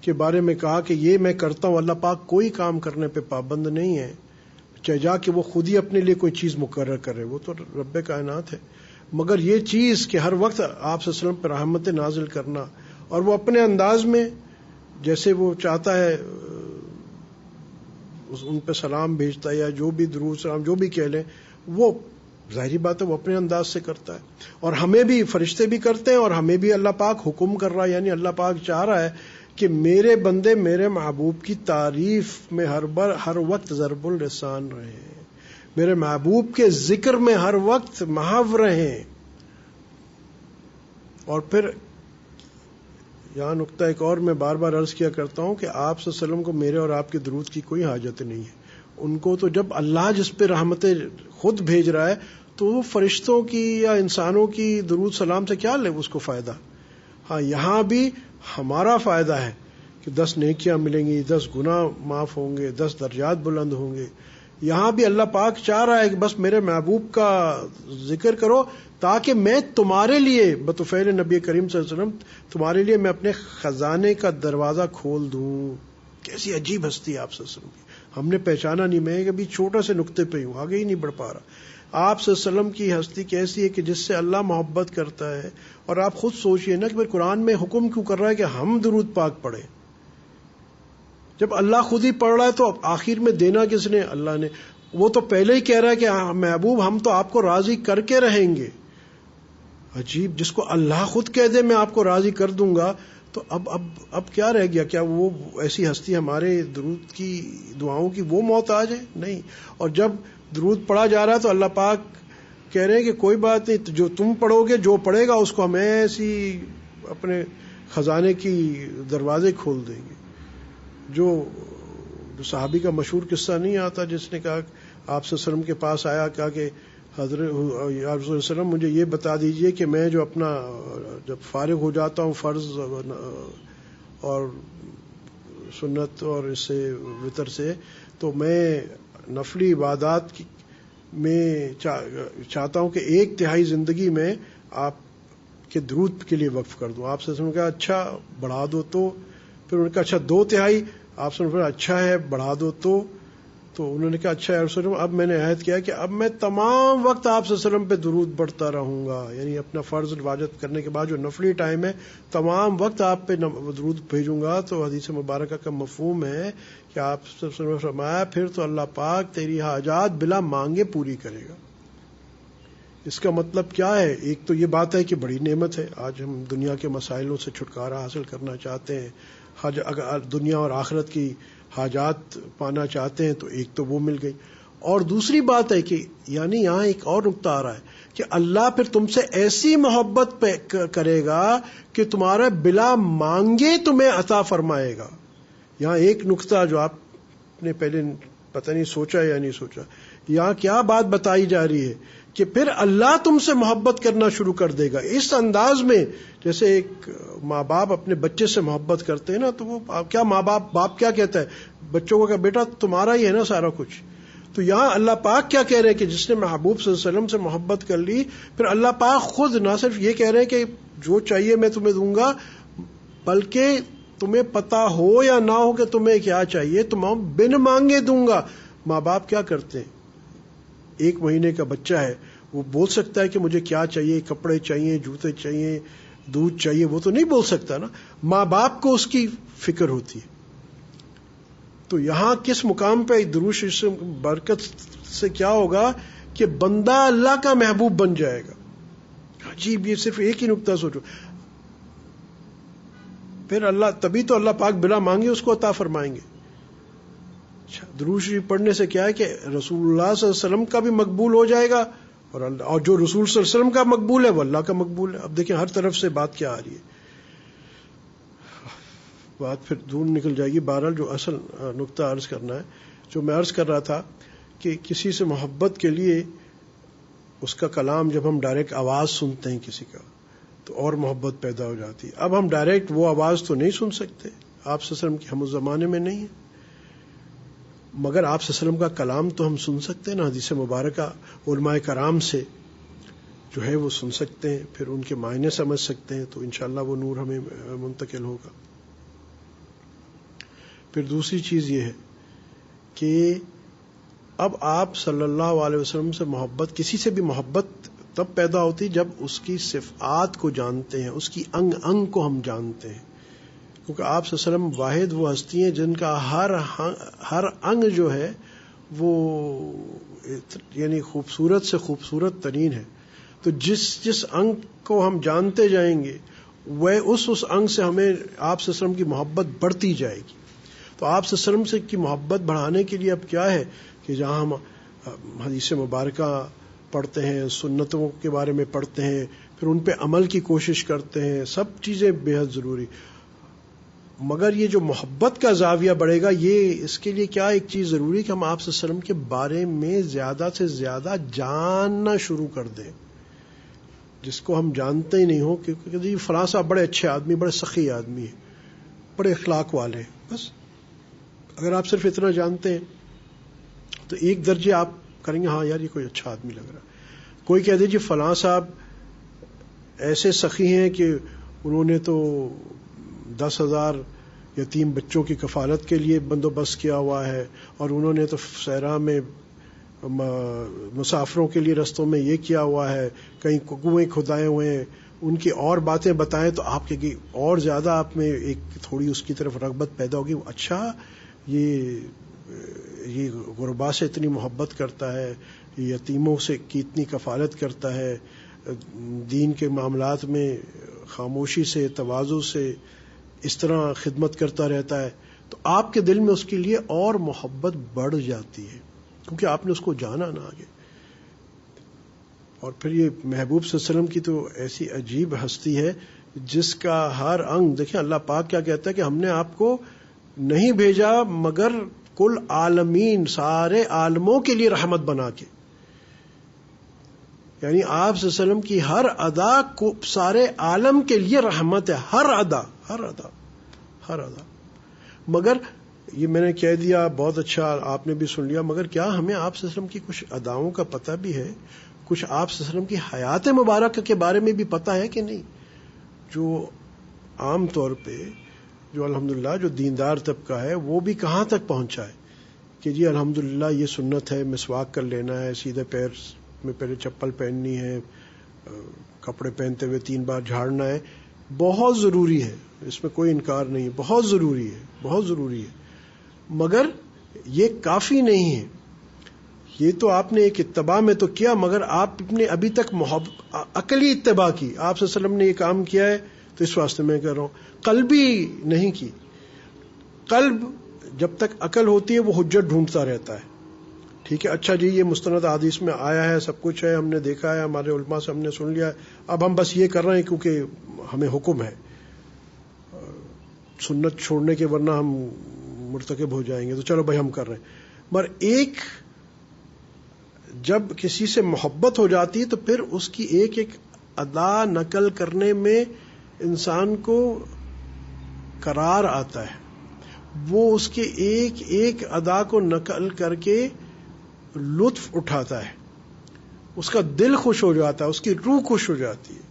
کے بارے میں کہا کہ یہ میں کرتا ہوں. اللہ پاک کوئی کام کرنے پہ پابند نہیں ہے، چاہے جا کہ وہ خود ہی اپنے لیے کوئی چیز مقرر کرے، وہ تو رب کائنات ہے. مگر یہ چیز کہ ہر وقت آپ صلی اللہ علیہ وسلم پر رحمت نازل کرنا، اور وہ اپنے انداز میں جیسے وہ چاہتا ہے ان پہ سلام بھیجتا ہے، یا جو بھی درود سلام جو بھی کہہ لیں، وہ ظاہری بات ہے وہ اپنے انداز سے کرتا ہے. اور ہمیں بھی فرشتے بھی کرتے ہیں، اور ہمیں بھی اللہ پاک حکم کر رہا ہے. یعنی اللہ پاک چاہ رہا ہے کہ میرے بندے میرے محبوب کی تعریف میں ہر وقت ضرب اللسان رہیں، میرے محبوب کے ذکر میں ہر وقت محو رہیں. اور پھر یہاں نقطہ ایک اور میں بار بار عرض کیا کرتا ہوں کہ آپ صلی اللہ علیہ وسلم کو میرے اور آپ کے درود کی کوئی حاجت نہیں ہے. ان کو تو جب اللہ جس پہ رحمتیں خود بھیج رہا ہے تو وہ فرشتوں کی یا انسانوں کی درود سلام سے کیا لے اس کو فائدہ. ہاں یہاں بھی ہمارا فائدہ ہے کہ 10 نیکیاں ملیں گی، 10 گناہ معاف ہوں گے، 10 درجات بلند ہوں گے. یہاں بھی اللہ پاک چاہ رہا ہے کہ بس میرے محبوب کا ذکر کرو تاکہ میں تمہارے لیے بطفیل نبی کریم صلی اللہ علیہ وسلم تمہارے لیے میں اپنے خزانے کا دروازہ کھول دوں. کیسی عجیب ہستی ہے آپ صلی اللہ علیہ وسلم کی، ہم نے پہچانا نہیں. میں کبھی چھوٹا سے نقطے پہ ہوں، آگے ہی نہیں بڑھ پا رہا. آپ صلی اللہ علیہ وسلم کی ہستی کیسی ہے کہ جس سے اللہ محبت کرتا ہے. اور آپ خود سوچئے نا کہ پھر قرآن میں حکم کیوں کر رہا ہے کہ ہم درود پاک پڑھیں؟ جب اللہ خود ہی پڑھ رہا ہے تو آخر میں دینا کس نے؟ اللہ نے. وہ تو پہلے ہی کہہ رہا ہے کہ محبوب ہم تو آپ کو راضی کر کے رہیں گے. عجیب، جس کو اللہ خود کہہ دے میں آپ کو راضی کر دوں گا، تو اب کیا رہ گیا؟ کیا وہ ایسی ہستی ہمارے درود کی دعاؤں کی وہ موت آ جائے؟ نہیں. اور جب درود پڑھا جا رہا ہے تو اللہ پاک کہہ رہے ہیں کہ کوئی بات نہیں، جو تم پڑھو گے جو پڑھے گا اس کو ہم ایسی اپنے خزانے کی دروازے کھول دیں گے. جو صحابی کا مشہور قصہ نہیں آتا جس نے کہا آپ صلی اللہ علیہ وسلم کے پاس آیا، کہا کہ حضرت رسول اللہ علیہ وسلم مجھے یہ بتا دیجئے کہ میں جو اپنا جب فارغ ہو جاتا ہوں فرض اور سنت اور اس سے وتر سے، تو میں نفلی عبادات میں چاہتا ہوں کہ 1/3 زندگی میں آپ کے درود کے لیے وقف کر دوں. آپ سے نے کہا اچھا بڑھا دو، تو پھر انہوں نے کہا اچھا 2/3. آپ سے نے اچھا ہے بڑھا دو، تو انہوں نے کہا اچھا ہے رسول اللہ، اب میں نے عہد کیا کہ اب میں تمام وقت آپ صلی اللہ علیہ وسلم پہ درود پڑھتا رہوں گا. یعنی اپنا فرض واجب کرنے کے بعد جو نفلی ٹائم ہے تمام وقت آپ پہ درود بھیجوں گا. تو حدیث مبارکہ کا مفہوم ہے کہ آپ صلی اللہ علیہ وسلم نے فرمایا پھر تو اللہ پاک تیری حاجات بلا مانگے پوری کرے گا. اس کا مطلب کیا ہے؟ ایک تو یہ بات ہے کہ بڑی نعمت ہے، آج ہم دنیا کے مسائلوں سے چھٹکارا حاصل کرنا چاہتے ہیں، اگر دنیا اور آخرت کی حاجات پانا چاہتے ہیں تو ایک تو وہ مل گئی. اور دوسری بات ہے کہ یعنی یہاں ایک اور نقطہ آ رہا ہے کہ اللہ پھر تم سے ایسی محبت کرے گا کہ تمہارا بلا مانگے تمہیں عطا فرمائے گا. یہاں ایک نقطہ جو آپ نے پہلے پتہ نہیں سوچا یا نہیں سوچا، یہاں کیا بات بتائی جا رہی ہے کہ پھر اللہ تم سے محبت کرنا شروع کر دے گا اس انداز میں جیسے ایک ماں باپ اپنے بچے سے محبت کرتے ہیں نا. تو وہ کیا باپ کیا کہتا ہے بچوں کو کہ بیٹا تمہارا ہی ہے نا سارا کچھ. تو یہاں اللہ پاک کیا کہہ رہے ہیں کہ جس نے محبوب صلی اللہ علیہ وسلم سے محبت کر لی، پھر اللہ پاک خود نہ صرف یہ کہہ رہے ہیں کہ جو چاہیے میں تمہیں دوں گا، بلکہ تمہیں پتا ہو یا نہ ہو کہ تمہیں کیا چاہیے تمہیں بن مانگے دوں گا. ماں باپ کیا کرتے ہیں؟ 1 مہینے کا بچہ ہے، وہ بول سکتا ہے کہ مجھے کیا چاہیے، کپڑے چاہیے، جوتے چاہیے، دودھ چاہیے؟ وہ تو نہیں بول سکتا نا. ماں باپ کو اس کی فکر ہوتی ہے. تو یہاں کس مقام پہ درود شریف برکت سے کیا ہوگا کہ بندہ اللہ کا محبوب بن جائے گا. عجیب، یہ صرف ایک ہی نقطہ سوچو. پھر اللہ تبھی تو اللہ پاک بلا مانگے اس کو عطا فرمائیں گے. درود شریف پڑھنے سے کیا ہے کہ رسول اللہ صلی اللہ علیہ وسلم کا بھی مقبول ہو جائے گا، اور جو رسول صلی اللہ علیہ وسلم کا مقبول ہے وہ اللہ کا مقبول ہے. اب دیکھیں ہر طرف سے بات کیا آ رہی ہے، بات پھر دور نکل جائے گی. بہرحال جو اصل نقطہ عرض کرنا ہے، جو میں عرض کر رہا تھا کہ کسی سے محبت کے لیے اس کا کلام جب ہم ڈائریکٹ آواز سنتے ہیں کسی کا تو اور محبت پیدا ہو جاتی ہے. اب ہم ڈائریکٹ وہ آواز تو نہیں سن سکتے، آپ صلی اللہ علیہ وسلم کی ہم اس زمانے میں نہیں ہے، مگر آپ صلی اللہ علیہ وسلم کا کلام تو ہم سن سکتے ہیں نا. حدیث مبارکہ علماء کرام سے جو ہے وہ سن سکتے ہیں، پھر ان کے معنی سمجھ سکتے ہیں، تو انشاءاللہ وہ نور ہمیں منتقل ہوگا. پھر دوسری چیز یہ ہے کہ اب آپ صلی اللہ علیہ وسلم سے محبت، کسی سے بھی محبت تب پیدا ہوتی جب اس کی صفات کو جانتے ہیں، اس کی انگ انگ کو ہم جانتے ہیں. کیونکہ آپ صلی اللہ علیہ وسلم واحد وہ ہستی ہیں جن کا ہر انگ جو ہے وہ یعنی خوبصورت سے خوبصورت ترین ہے. تو جس انگ کو ہم جانتے جائیں گے وہ اس انگ سے ہمیں آپ صلی اللہ علیہ وسلم کی محبت بڑھتی جائے گی. تو آپ صلی اللہ علیہ وسلم سے کی محبت بڑھانے کے لیے اب کیا ہے کہ جہاں ہم حدیث مبارکہ پڑھتے ہیں، سنتوں کے بارے میں پڑھتے ہیں، پھر ان پہ عمل کی کوشش کرتے ہیں، سب چیزیں بے حد ضروری. مگر یہ جو محبت کا زاویہ بڑھے گا، یہ اس کے لیے کیا ایک چیز ضروری کہ ہم آپ صلی اللہ علیہ وسلم کے بارے میں زیادہ سے زیادہ جاننا شروع کر دیں، جس کو ہم جانتے ہی نہیں ہو کہ فلاں صاحب بڑے اچھے آدمی، بڑے سخی آدمی ہیں، بڑے اخلاق والے ہیں. بس اگر آپ صرف اتنا جانتے ہیں تو ایک درجے آپ کریں گے ہاں یار یہ کوئی اچھا آدمی لگ رہا ہے. کوئی کہہ دیجیے فلاں صاحب ایسے سخی ہیں کہ انہوں نے تو 10,000 یتیم بچوں کی کفالت کے لیے بندوبست کیا ہوا ہے، اور انہوں نے تو صحرا میں مسافروں کے لیے رستوں میں یہ کیا ہوا ہے، کہیں کنویں کھدائے ہوئے ہیں. ان کی اور باتیں بتائیں تو آپ کے اور زیادہ آپ میں ایک تھوڑی اس کی طرف رغبت پیدا ہوگی. اچھا یہ غربا سے اتنی محبت کرتا ہے، یتیموں سے کی اتنی کفالت کرتا ہے، دین کے معاملات میں خاموشی سے، تواضع سے اس طرح خدمت کرتا رہتا ہے. تو آپ کے دل میں اس کے لیے اور محبت بڑھ جاتی ہے کیونکہ آپ نے اس کو جانا نہ آگے. اور پھر یہ محبوب صلی اللہ علیہ وسلم کی تو ایسی عجیب ہستی ہے جس کا ہر انگ، دیکھیں اللہ پاک کیا کہتا ہے کہ ہم نے آپ کو نہیں بھیجا مگر کل عالمین، سارے عالموں کے لیے رحمت بنا کے. یعنی آپ صلی اللہ علیہ وسلم کی ہر ادا کو سارے عالم کے لیے رحمت ہے، ہر ادا ہر ادا ہر ادا. مگر یہ میں نے کہہ دیا، بہت اچھا آپ نے بھی سن لیا، مگر کیا ہمیں آپ صلی اللہ علیہ وسلم کی کچھ اداؤں کا پتہ بھی ہے؟ کچھ آپ صلی اللہ علیہ وسلم کی حیات مبارکہ کے بارے میں بھی پتہ ہے کہ نہیں؟ جو عام طور پہ جو الحمدللہ جو دیندار طبقہ ہے وہ بھی کہاں تک پہنچا ہے کہ جی الحمدللہ یہ سنت ہے، مسواک کر لینا ہے، سیدھے پیر میں پہلے چپل پہننی ہے، کپڑے پہنتے ہوئے 3 بار جھاڑنا ہے. بہت ضروری ہے، اس میں کوئی انکار نہیں، بہت ضروری ہے، بہت ضروری ہے، مگر یہ کافی نہیں ہے. یہ تو آپ نے ایک اتباع میں تو کیا، مگر آپ نے ابھی تک عقلی اتباع کی. آپ صلی اللہ علیہ وسلم نے یہ کام کیا ہے تو اس واسطے میں کہہ رہا ہوں، قلبی نہیں کی. قلب جب تک عقل ہوتی ہے وہ حجت ڈھونڈتا رہتا ہے. ٹھیک ہے، اچھا جی یہ مستند حدیث میں آیا ہے، سب کچھ ہے، ہم نے دیکھا ہے، ہمارے علماء سے ہم نے سن لیا ہے، اب ہم بس یہ کر رہے ہیں کیونکہ ہمیں حکم ہے، سنت چھوڑنے کے ورنہ ہم مرتکب ہو جائیں گے، تو چلو بھائی ہم کر رہے ہیں. مگر ایک جب کسی سے محبت ہو جاتی ہے تو پھر اس کی ایک ایک ادا نقل کرنے میں انسان کو قرار آتا ہے. وہ اس کے ایک ایک ادا کو نقل کر کے لطف اٹھاتا ہے، اس کا دل خوش ہو جاتا ہے، اس کی روح خوش ہو جاتی ہے.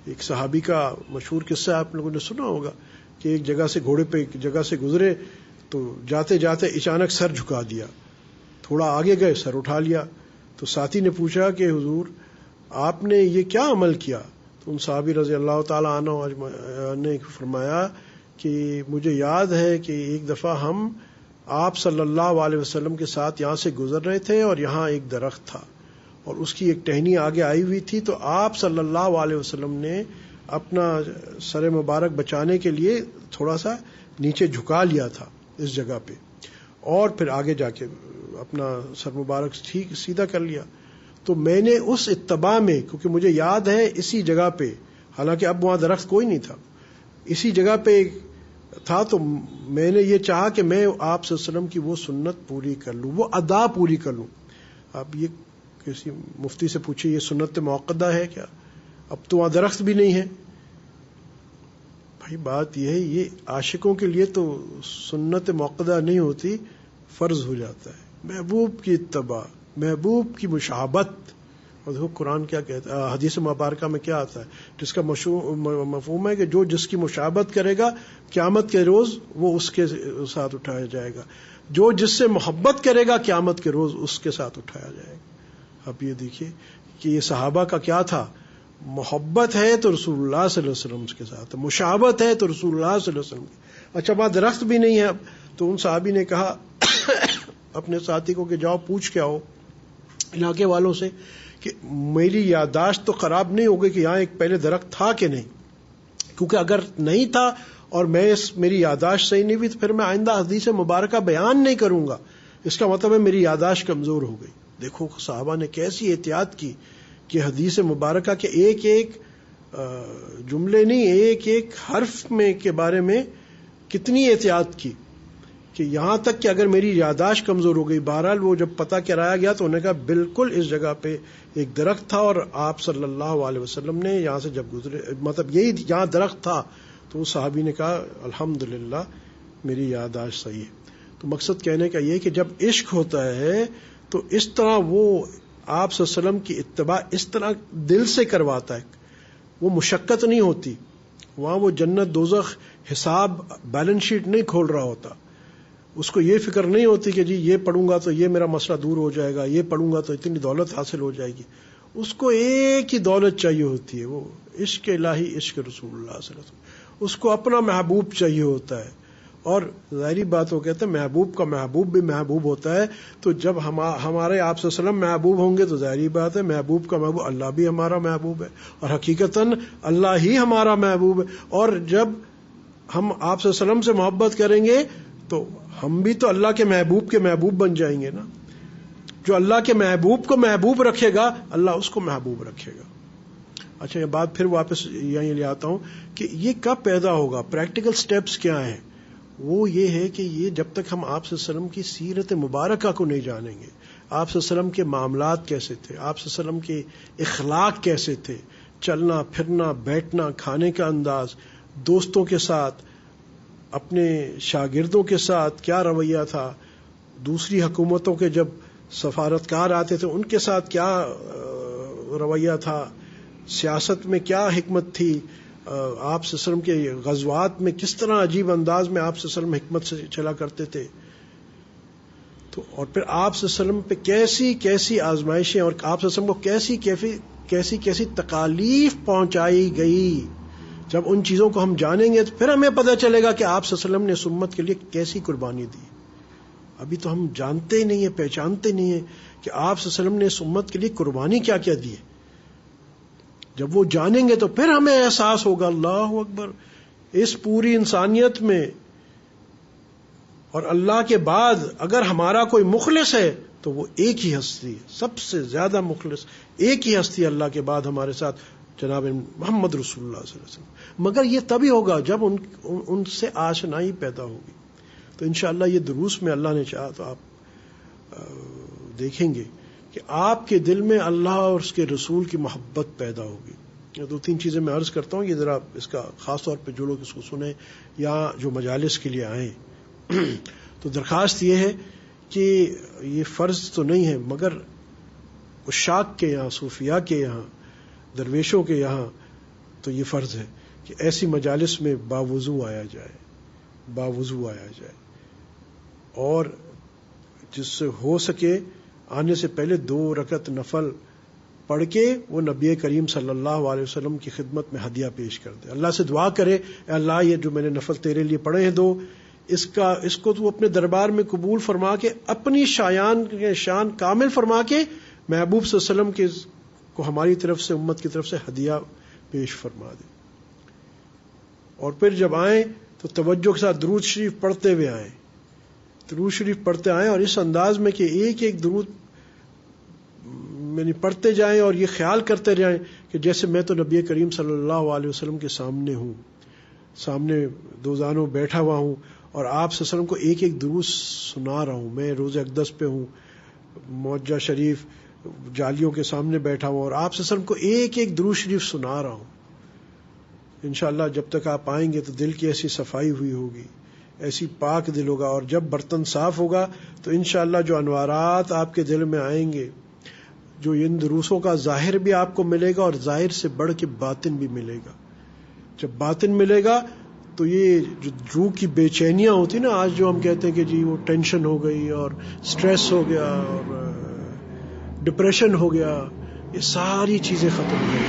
ایک صحابی کا مشہور قصہ آپ لوگوں نے سنا ہوگا کہ ایک جگہ سے گھوڑے پہ ایک جگہ سے گزرے تو جاتے جاتے اچانک سر جھکا دیا، تھوڑا آگے گئے سر اٹھا لیا. تو ساتھی نے پوچھا کہ حضور آپ نے یہ کیا عمل کیا؟ تو ان صحابی رضی اللہ تعالی عنہ نے فرمایا کہ مجھے یاد ہے کہ ایک دفعہ ہم آپ صلی اللہ علیہ وسلم کے ساتھ یہاں سے گزر رہے تھے اور یہاں ایک درخت تھا اور اس کی ایک ٹہنی آگے آئی ہوئی تھی، تو آپ صلی اللہ علیہ وسلم نے اپنا سر مبارک بچانے کے لیے تھوڑا سا نیچے جھکا لیا تھا اس جگہ پہ، اور پھر آگے جا کے اپنا سر مبارک ٹھیک سیدھا کر لیا. تو میں نے اس اتباع میں، کیونکہ مجھے یاد ہے اسی جگہ پہ، حالانکہ اب وہاں درخت کوئی نہیں تھا، اسی جگہ پہ تھا، تو میں نے یہ چاہا کہ میں آپ صلی اللہ علیہ وسلم کی وہ سنت پوری کر لوں، وہ ادا پوری کر لوں. اب یہ کسی مفتی سے پوچھے یہ سنت موقدہ ہے کیا؟ اب تو وہاں درخت بھی نہیں ہے. بھائی بات یہ ہے، یہ عاشقوں کے لیے تو سنت موقدہ نہیں ہوتی، فرض ہو جاتا ہے. محبوب کی اتباع، محبوب کی مشابہت. اور دیکھو قرآن کیا کہتا ہے، حدیث مبارکہ میں کیا آتا ہے، جس کا مفہوم ہے کہ جو جس کی مشابہت کرے گا قیامت کے روز وہ اس کے ساتھ اٹھایا جائے گا، جو جس سے محبت کرے گا قیامت کے روز اس کے ساتھ اٹھایا جائے گا. اب یہ دیکھیے کہ یہ صحابہ کا کیا تھا، محبت ہے تو رسول اللہ صلی اللہ علیہ وسلم کے ساتھ، مشابہت ہے تو رسول اللہ صلی اللہ علیہ وسلم کی. اچھا وہاں درخت بھی نہیں ہے. اب تو ان صحابی نے کہا اپنے ساتھی کو کہ جاؤ پوچھ کے آؤ علاقے والوں سے کہ میری یادداشت تو خراب نہیں ہو گئی کہ یہاں ایک پہلے درخت تھا کہ نہیں، کیونکہ اگر نہیں تھا اور میری یادداشت صحیح نہیں ہوئی تو پھر میں آئندہ حدیث مبارکہ بیان نہیں کروں گا، اس کا مطلب ہے میری یادداشت کمزور ہو گئی. دیکھو صحابہ نے کیسی احتیاط کی کہ حدیث مبارکہ کے ایک ایک جملے نہیں، ایک ایک حرف میں کے بارے میں کتنی احتیاط کی کہ یہاں تک کہ اگر میری یادداشت کمزور ہو گئی. بہرحال وہ جب پتہ کرایا گیا تو انہوں نے کہا بالکل اس جگہ پہ ایک درخت تھا اور آپ صلی اللہ علیہ وسلم نے یہاں سے جب گزرے، مطلب یہی یہاں درخت تھا. تو اس صحابی نے کہا الحمدللہ میری یادداشت صحیح ہے. تو مقصد کہنے کا یہ کہ جب عشق ہوتا ہے تو اس طرح وہ آپ صلی اللہ علیہ وسلم کی اتباع اس طرح دل سے کرواتا ہے، وہ مشقت نہیں ہوتی. وہاں وہ جنت دوزخ حساب بیلنس شیٹ نہیں کھول رہا ہوتا، اس کو یہ فکر نہیں ہوتی کہ جی یہ پڑھوں گا تو یہ میرا مسئلہ دور ہو جائے گا، یہ پڑھوں گا تو اتنی دولت حاصل ہو جائے گی. اس کو ایک ہی دولت چاہیے ہوتی ہے، وہ عشق الہی، عشق رسول اللہ صلی اللہ علیہ وسلم. اس کو اپنا محبوب چاہیے ہوتا ہے. اور ظاہری بات وہ کہتے ہیں محبوب کا محبوب بھی محبوب ہوتا ہے. تو جب ہمارے آپ صلی اللہ علیہ وسلم محبوب ہوں گے تو ظاہری بات ہے محبوب کا محبوب اللہ بھی ہمارا محبوب ہے، اور حقیقتاً اللہ ہی ہمارا محبوب ہے. اور جب ہم آپ صلی اللہ علیہ وسلم سے محبت کریں گے تو ہم بھی تو اللہ کے محبوب بن جائیں گے نا. جو اللہ کے محبوب کو محبوب رکھے گا اللہ اس کو محبوب رکھے گا. اچھا یہ بات پھر واپس یہیں لے آتا ہوں کہ یہ کب پیدا ہوگا، پریکٹیکل سٹیپس کیا ہیں. وہ یہ ہے کہ یہ جب تک ہم آپ صلی اللہ علیہ وسلم کی سیرت مبارکہ کو نہیں جانیں گے، آپ صلی اللہ علیہ وسلم کے معاملات کیسے تھے، آپ صلی اللہ علیہ وسلم کے اخلاق کیسے تھے، چلنا پھرنا بیٹھنا کھانے کا انداز، دوستوں کے ساتھ اپنے شاگردوں کے ساتھ کیا رویہ تھا، دوسری حکومتوں کے جب سفارتکار آتے تھے ان کے ساتھ کیا رویہ تھا، سیاست میں کیا حکمت تھی، آپ صلی اللہ علیہ وسلم کے غزوات میں کس طرح عجیب انداز میں آپ صلی اللہ علیہ وسلم حکمت سے چلا کرتے تھے، تو اور پھر آپ صلی اللہ علیہ وسلم پہ کیسی کیسی آزمائشیں اور آپ صلی اللہ علیہ وسلم کو کیسی تکالیف پہنچائی گئی. جب ان چیزوں کو ہم جانیں گے تو پھر ہمیں پتہ چلے گا کہ آپ صلی اللہ علیہ وسلم نے اس امت کے لیے کیسی قربانی دی. ابھی تو ہم جانتے ہی نہیں ہیں، پہچانتے نہیں ہیں کہ آپ صلی اللہ علیہ وسلم نے اس امت کے لیے قربانی کیا کیا دی ہے. جب وہ جانیں گے تو پھر ہمیں احساس ہوگا اللہ اکبر، اس پوری انسانیت میں اور اللہ کے بعد اگر ہمارا کوئی مخلص ہے تو وہ ایک ہی ہستی ہے، سب سے زیادہ مخلص ایک ہی ہستی اللہ کے بعد ہمارے ساتھ، جناب محمد رسول اللہ صلی اللہ علیہ وسلم. مگر یہ تبھی ہوگا جب ان سے آشنائی پیدا ہوگی. تو انشاءاللہ یہ دروس میں اللہ نے چاہا تو آپ دیکھیں گے کہ آپ کے دل میں اللہ اور اس کے رسول کی محبت پیدا ہوگی. یہ 2-3 چیزیں میں عرض کرتا ہوں، یہ ذرا اس کا خاص طور پہ جو لوگ اس کو سنیں یا جو مجالس کے لیے آئیں تو درخواست یہ ہے کہ یہ فرض تو نہیں ہے مگر عشاق کے یہاں، صوفیاء کے یہاں، درویشوں کے یہاں تو یہ فرض ہے کہ ایسی مجالس میں باوضو آیا جائے اور جس سے ہو سکے آنے سے پہلے 2 رکعت نفل پڑھ کے وہ نبی کریم صلی اللہ علیہ وسلم کی خدمت میں ہدیہ پیش کر دے. اللہ سے دعا کرے، اے اللہ یہ جو میں نے نفل تیرے لیے پڑھے ہیں 2، اس کو تو اپنے دربار میں قبول فرما کے اپنی شان کامل فرما کے محبوب صلی اللہ علیہ وسلم کو ہماری طرف سے، امت کی طرف سے ہدیہ پیش فرما دے. اور پھر جب آئیں تو توجہ کے ساتھ درود شریف پڑھتے ہوئے آئیں، درود شریف پڑھتے آئیں اور اس انداز میں کہ ایک ایک درود یعنی پڑھتے جائیں اور یہ خیال کرتے جائیں کہ جیسے میں تو نبی کریم صلی اللہ علیہ وسلم کے سامنے ہوں، سامنے دوزانوں بیٹھا ہوا ہوں اور آپ صلی اللہ علیہ وسلم کو ایک ایک درود سنا رہا ہوں. میں روز اقدس پہ ہوں، معجہ شریف جالیوں کے سامنے بیٹھا ہوں اور آپ صلی اللہ علیہ وسلم کو ایک ایک درود شریف سنا رہا ہوں. انشاءاللہ جب تک آپ آئیں گے تو دل کی ایسی صفائی ہوئی ہوگی، ایسی پاک دل ہوگا، اور جب برتن صاف ہوگا تو انشاءاللہ جو انوارات آپ کے دل میں آئیں گے، جو ان دروسوں کا ظاہر بھی آپ کو ملے گا اور ظاہر سے بڑھ کے باطن بھی ملے گا. جب باطن ملے گا تو یہ جو روح کی بے چینیاں ہوتی نا، آج جو ہم کہتے ہیں کہ جی وہ ٹینشن ہو گئی اور سٹریس ہو گیا اور ڈپریشن ہو گیا، یہ ساری چیزیں ختم ہو گئی.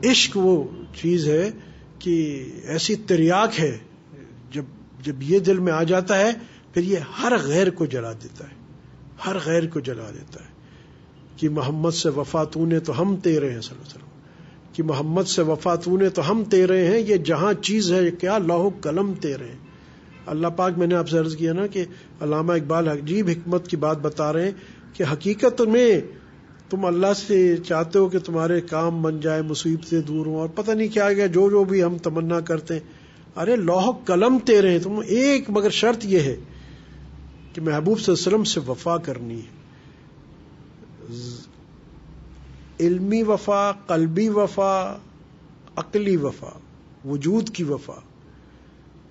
عشق وہ چیز ہے کہ ایسی تریاک ہے، جب یہ دل میں آ جاتا ہے پھر یہ ہر غیر کو جلا دیتا ہے، ہر غیر کو جلا دیتا ہے. کہ محمد سے وفا تو نے تو ہم تیرے ہیں، صلی اللہ علیہ وسلم، کہ محمد سے وفا تو نے تو ہم تیرے ہیں، یہ جہاں چیز ہے کیا لوح قلم تیرے ہیں. اللہ پاک، میں نے آپ سے عرض کیا نا کہ علامہ اقبال عجیب حکمت کی بات بتا رہے ہیں کہ حقیقت میں تم اللہ سے چاہتے ہو کہ تمہارے کام بن جائے، مصیبتیں دور ہوں اور پتہ نہیں کیا گیا جو بھی ہم تمنا کرتے ہیں. ارے لوح قلم تیرے ہیں تم، ایک مگر شرط یہ ہے کہ محبوب صلی اللہ علیہ وسلم سے وفا کرنی ہے. علمی وفا، قلبی وفا، عقلی وفا، وجود کی وفا،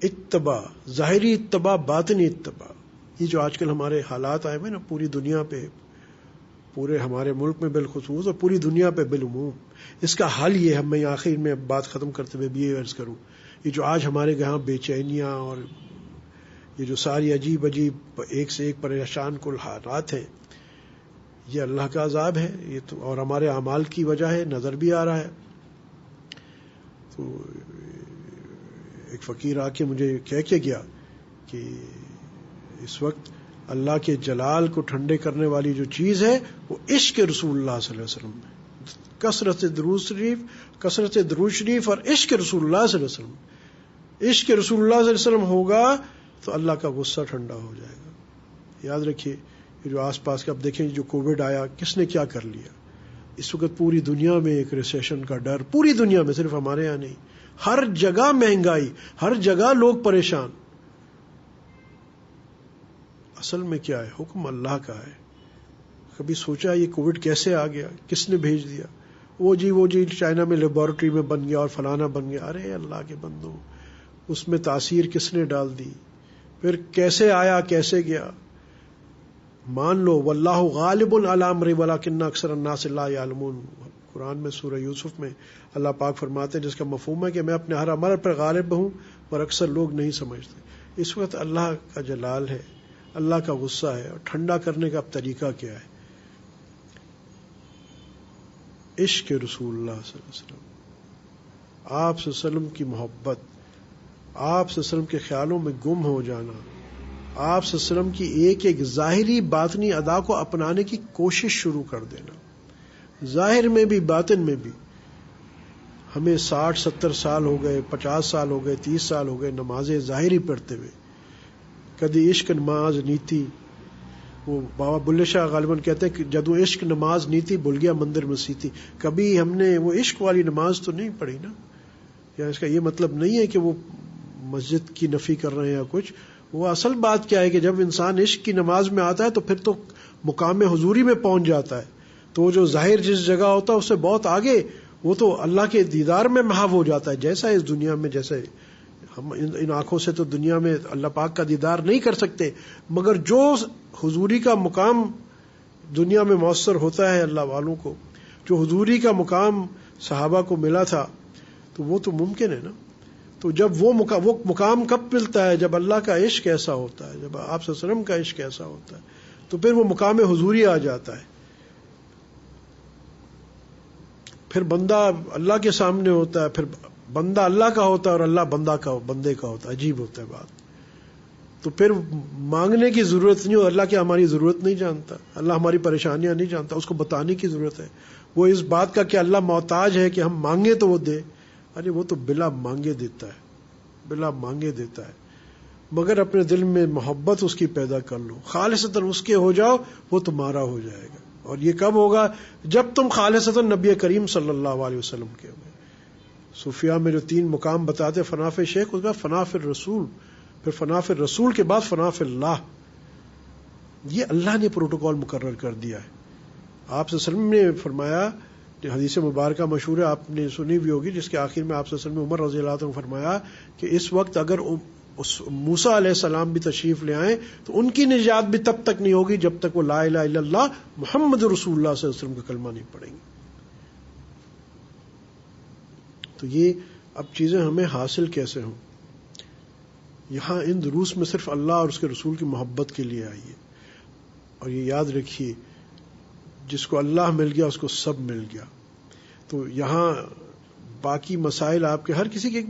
اتباع، ظاہری اتباع، باطنی اتباع. یہ جو آج کل ہمارے حالات آئے ہوئے نا پوری دنیا پہ، پورے ہمارے ملک میں بالخصوص اور پوری دنیا پہ بالعموم، اس کا حل یہ ہے. میں آخر میں بات ختم کرتے ہوئے بھی یہ عرض کروں، یہ جو آج ہمارے یہاں بے چینیاں اور یہ جو ساری عجیب ایک سے ایک پریشان کل حالات ہیں، یہ اللہ کا عذاب ہے، یہ تو اور ہمارے اعمال کی وجہ ہے، نظر بھی آ رہا ہے. تو ایک فقیر آ کے مجھے کہہ کے گیا کہ اس وقت اللہ کے جلال کو ٹھنڈے کرنے والی جو چیز ہے وہ عشق رسول اللہ صلی اللہ علیہ وسلم ہے. کثرت درود شریف اور عشق رسول اللہ صلی اللہ علیہ وسلم. عشق رسول اللہ صلی اللہ علیہ وسلم ہوگا تو اللہ کا غصہ ٹھنڈا ہو جائے گا. یاد رکھیے یہ جو آس پاس کا اب دیکھیں جو کووڈ آیا کس نے کیا کر لیا. اس وقت پوری دنیا میں ایک ریسیشن کا ڈر، پوری دنیا میں، صرف ہمارے یہاں نہیں، ہر جگہ مہنگائی، ہر جگہ لوگ پریشان. اصل میں کیا ہے؟ حکم اللہ کا ہے. کبھی سوچا یہ کووڈ کیسے آ گیا؟ کس نے بھیج دیا؟ وہ جی چائنا میں لیبارٹری میں بن گیا اور فلانا بن گیا. ارے اللہ کے بندو، اس میں تاثیر کس نے ڈال دی؟ پھر کیسے آیا، کیسے گیا؟ مان لو واللہ غالب علی امرہ ولکن اکثر الناس لا یعلمون. قرآن میں سورہ یوسف میں اللہ پاک فرماتے ہیں جس کا مفہوم ہے کہ میں اپنے ہر عمل پر غالب ہوں اور اکثر لوگ نہیں سمجھتے. اس وقت اللہ کا جلال ہے، اللہ کا غصہ ہے، اور ٹھنڈا کرنے کا اب طریقہ کیا ہے؟ عشق رسول اللہ صلی اللہ علیہ وسلم، آپ صلی اللہ علیہ وسلم کی محبت، آپ صلی اللہ علیہ وسلم کے خیالوں میں گم ہو جانا، آپ صلی اللہ علیہ وسلم کی ایک ایک ظاہری باطنی ادا کو اپنانے کی کوشش شروع کر دینا، ظاہر میں بھی باطن میں بھی. ہمیں 60-70 سال ہو گئے، 50 سال ہو گئے، 30 سال ہو گئے نمازیں ظاہری پڑھتے ہوئے. کدی عشق نماز نیتی، وہ بابا بلے شاہ غالباً کہتے ہیں کہ جدو عشق نماز نیتی بھول گیا مندر مسیتی. کبھی ہم نے وہ عشق والی نماز تو نہیں پڑھی نا. یا اس کا یہ مطلب نہیں ہے کہ وہ مسجد کی نفی کر رہے ہیں یا کچھ. وہ اصل بات کیا ہے کہ جب انسان عشق کی نماز میں آتا ہے تو پھر تو مقام حضوری میں پہنچ جاتا ہے. تو وہ جو ظاہر جس جگہ ہوتا ہے اس سے بہت آگے وہ تو اللہ کے دیدار میں محو ہو جاتا ہے. جیسا اس دنیا میں، جیسے ہم ان آنکھوں سے تو دنیا میں اللہ پاک کا دیدار نہیں کر سکتے، مگر جو حضوری کا مقام دنیا میں میسر ہوتا ہے اللہ والوں کو، جو حضوری کا مقام صحابہ کو ملا تھا، تو وہ تو ممکن ہے نا. تو جب وہ مقام کب ملتا ہے؟ جب اللہ کا عشق ایسا ہوتا ہے، جب آپ صلی اللہ علیہ وسلم کا عشق ایسا ہوتا ہے، تو پھر وہ مقام حضوری آ جاتا ہے. پھر بندہ اللہ کے سامنے ہوتا ہے، پھر بندہ اللہ کا ہوتا ہے اور اللہ بندے کا ہوتا ہے. عجیب ہوتا ہے بات. تو پھر مانگنے کی ضرورت نہیں ہو. اللہ کیا ہماری ضرورت نہیں جانتا؟ اللہ ہماری پریشانیاں نہیں جانتا؟ اس کو بتانے کی ضرورت ہے. وہ اس بات کا کہ اللہ محتاج ہے کہ ہم مانگے تو وہ دے. ارے وہ تو بلا مانگے دیتا ہے، بلا مانگے دیتا ہے. مگر اپنے دل میں محبت اس کی پیدا کر لو، خالصتاً اس کے ہو جاؤ، وہ تمہارا ہو جائے گا. اور یہ کب ہوگا؟ جب تم خالصتاً نبی کریم صلی اللہ علیہ وسلم کے ہوئے. صوفیاء میں جو 3 مقام بتاتے، فنا فی شیخ، اس کا فنا فی الرسول، پھر فنا فی الرسول کے بعد فنا فی اللہ. یہ اللہ نے پروٹوکول مقرر کر دیا ہے. آپ صلی اللہ علیہ وسلم نے فرمایا، حدیث مبارکہ مشہور ہے، آپ نے سنی بھی ہوگی، جس کے آخر میں آپ صلی اللہ علیہ وسلم نے عمر رضی اللہ عنہ فرمایا کہ اس وقت اگر موسیٰ علیہ السلام بھی تشریف لے آئیں تو ان کی نجات بھی تب تک نہیں ہوگی جب تک وہ لا الہ الا اللہ محمد رسول اللہ صلی اللہ علیہ وسلم کا کلمہ نہیں پڑھیں گے. تو یہ اب چیزیں ہمیں حاصل کیسے ہوں؟ یہاں ان دروس میں صرف اللہ اور اس کے رسول کی محبت کے لیے آئی ہے. اور یہ یاد رکھیے، جس کو اللہ مل گیا اس کو سب مل گیا. تو یہاں باقی مسائل آپ کے ہر کسی کے،